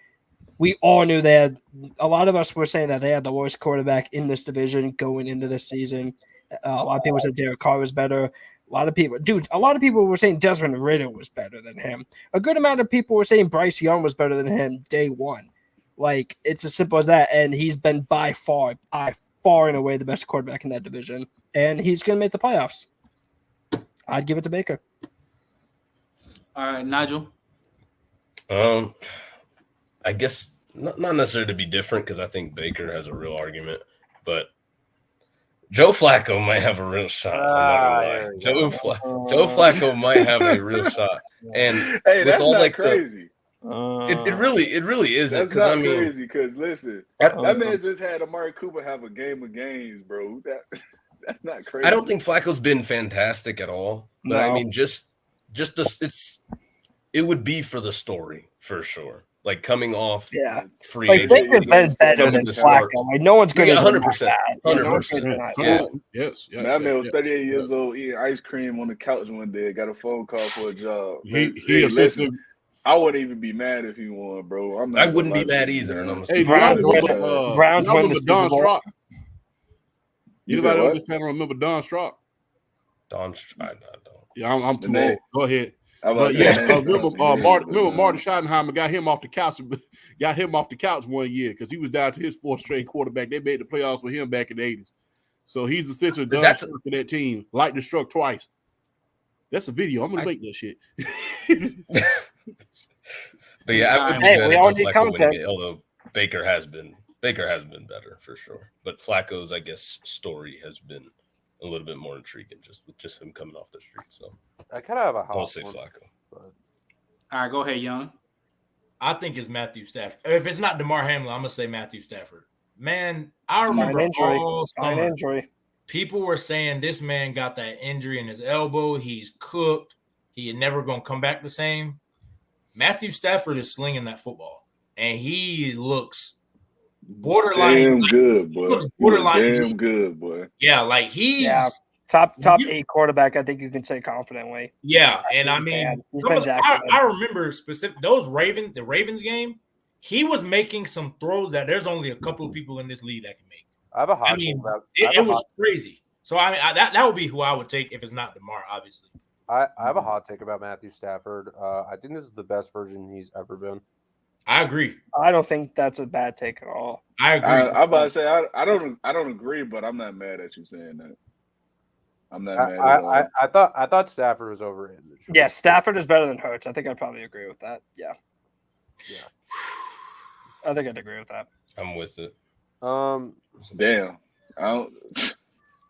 We all knew they had. A lot of us were saying that they had the worst quarterback in this division going into this season. A lot of people said Derek Carr was better. A lot of people were saying Desmond Ridder was better than him. A good amount of people were saying Bryce Young was better than him day one. Like, it's as simple as that. And he's been by far and away the best quarterback in that division. And he's going to make the playoffs. I'd give it to Baker. All right, Nigel. I guess not necessarily to be different because I think Baker has a real argument, but Joe Flacco might have a real shot. Joe Flacco might have a real shot, and hey, with that's all not like crazy. It really isn't. That's not crazy. Because listen, that man just had Amari Cooper have a game of games, bro. That's not crazy. I don't think Flacco's been fantastic at all, but I mean, it would be for the story for sure. Like coming off free like agent. Baker's been better than Flacco. Like no one's going to 100%. 100%. Yes. That man was 38 years old eating ice cream on the couch one day. Got a phone call for a job. Listen, I wouldn't even be mad if he won, bro. I wouldn't be mad either. Hey, Browns win the Don Super Bowl. Strock. Anybody on this panel remember Don Strock? I don't. Yeah, I'm too old. Go ahead. But remember Marty Schottenheimer got him off the couch one year because he was down to his fourth straight quarterback. They made the playoffs with him back in the 80s. So he's essentially done for that team. Lightning struck twice. That's a video. I'm gonna make that shit. But yeah, I would be we all need content. Although Baker has been better for sure. But Flacco's, I guess, story has been a little bit more intriguing just him coming off the street. So I kind of have a hot. I'll say Flacco. All right, go ahead, Young. I think it's Matthew Stafford. If it's not DeMar Hamlin, I'm gonna say Matthew Stafford. Man, I remember all summer, people were saying this man got that injury in his elbow. He's cooked. He never gonna come back the same. Matthew Stafford is slinging that football, and he looks borderline good, boy. Borderline good, boy. Yeah, like he's top 8 quarterback. I think you can say confidently. Yeah, and I mean, I remember the Ravens game. He was making some throws that there's only a couple of people in this league that can make. I have a hot take about it was crazy. So I mean, that would be who I would take if it's not DeMar, obviously. I have a hot take about Matthew Stafford. I think this is the best version he's ever been. I agree. I don't think that's a bad take at all. I agree. I'm about to say I don't agree, but I'm not mad at you saying that. I'm not mad at all. I thought Stafford was overrated. Yeah, Stafford is better than Hurts. I think I'd probably agree with that. Yeah. I think I'd agree with that. I'm with it. Damn.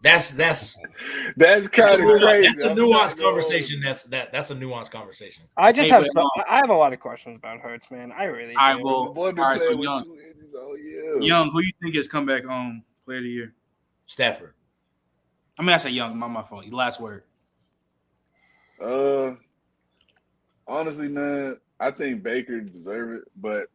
That's kind of crazy. That's a nuanced conversation. That's a nuanced conversation. I have a lot of questions about Hurts, man. I really do. All right, so Young, who you think is comeback player of the year? Stafford. I mean, I say Young. My fault. Last word. Honestly, man, I think Baker deserves it, but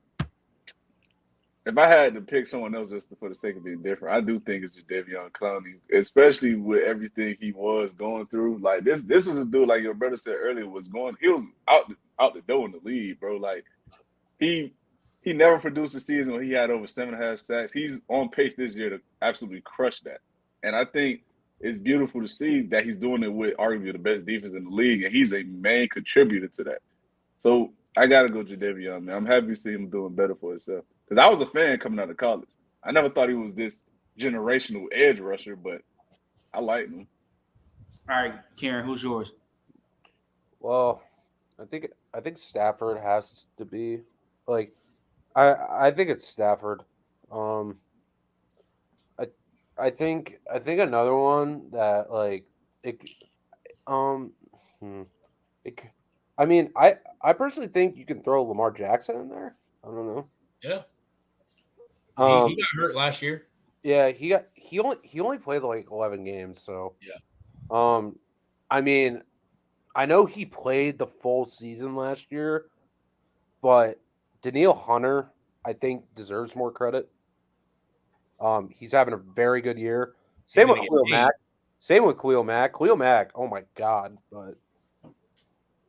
if I had to pick someone else just for the sake of being different, I do think it's Jadeveon Clowney, especially with everything he was going through. Like this was a dude, like your brother said earlier, he was out the door in the league, bro. Like he never produced a season where he had over 7.5 sacks. He's on pace this year to absolutely crush that. And I think it's beautiful to see that he's doing it with arguably the best defense in the league, and he's a main contributor to that. So I gotta go Jadeveon, man. I'm happy to see him doing better for himself. Because I was a fan coming out of college. I never thought he was this generational edge rusher, but I liked him. All right, Karen, who's yours? Well, I think Stafford has to be I think it's Stafford. I think another one that like it I mean, I personally think you can throw Lamar Jackson in there. I don't know. Yeah. He Um, got hurt last year. yeah, he only played like 11 games, so Yeah. I mean, I know he played the full season last year, but Danielle Hunter, I think, deserves more credit. He's having a very good year. Same with Khalil Mack. Same with Khalil Mack. Khalil Mack, oh my god! But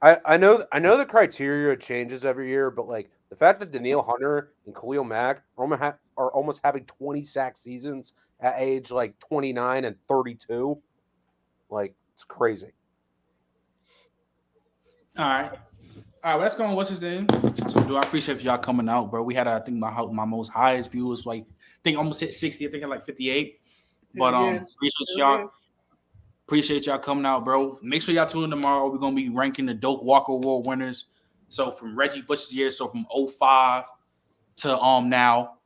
I know the criteria changes every year, but like the fact that Danielle Hunter and Khalil Mack are almost having 20 sack seasons at age like 29 and 32, like it's crazy. All right. All right, let's go on. What's his name? So, do I appreciate y'all coming out, bro? We had, I think, my most highest viewers, like, I think almost hit 60. I think at like 58. But appreciate y'all coming out, bro. Make sure y'all tune in tomorrow. We're gonna be ranking the Doak Walker Award winners. So from Reggie Bush's year, so from 05 to now,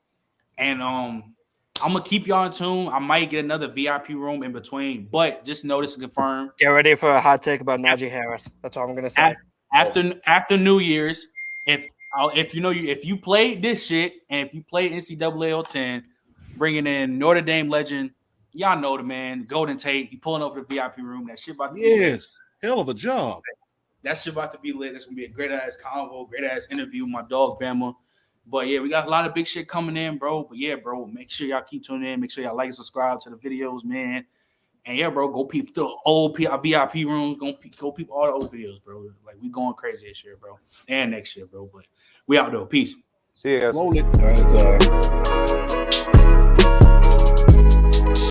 and I'm gonna keep y'all in tune. I might get another VIP room in between, but just know this is confirmed. Get ready for a hot take about Najee Harris. That's all I'm gonna say. After New Year's, if you played this shit and if you played NCAA 10, bringing in Notre Dame legend, y'all know the man, Golden Tate. He pulling up the VIP room. That shit about to be lit. Hell of a job. That shit about to be lit. That's gonna be a great ass convo, great ass interview with my dog Bama. But yeah, we got a lot of big shit coming in, bro. But yeah, bro, make sure y'all keep tuning in. Make sure y'all like and subscribe to the videos, man. And yeah, bro, go peep the old VIP rooms. Go peep all the old videos, bro. Like we going crazy this year, bro, and next year, bro. But we out though. Peace. See you guys. Roll it.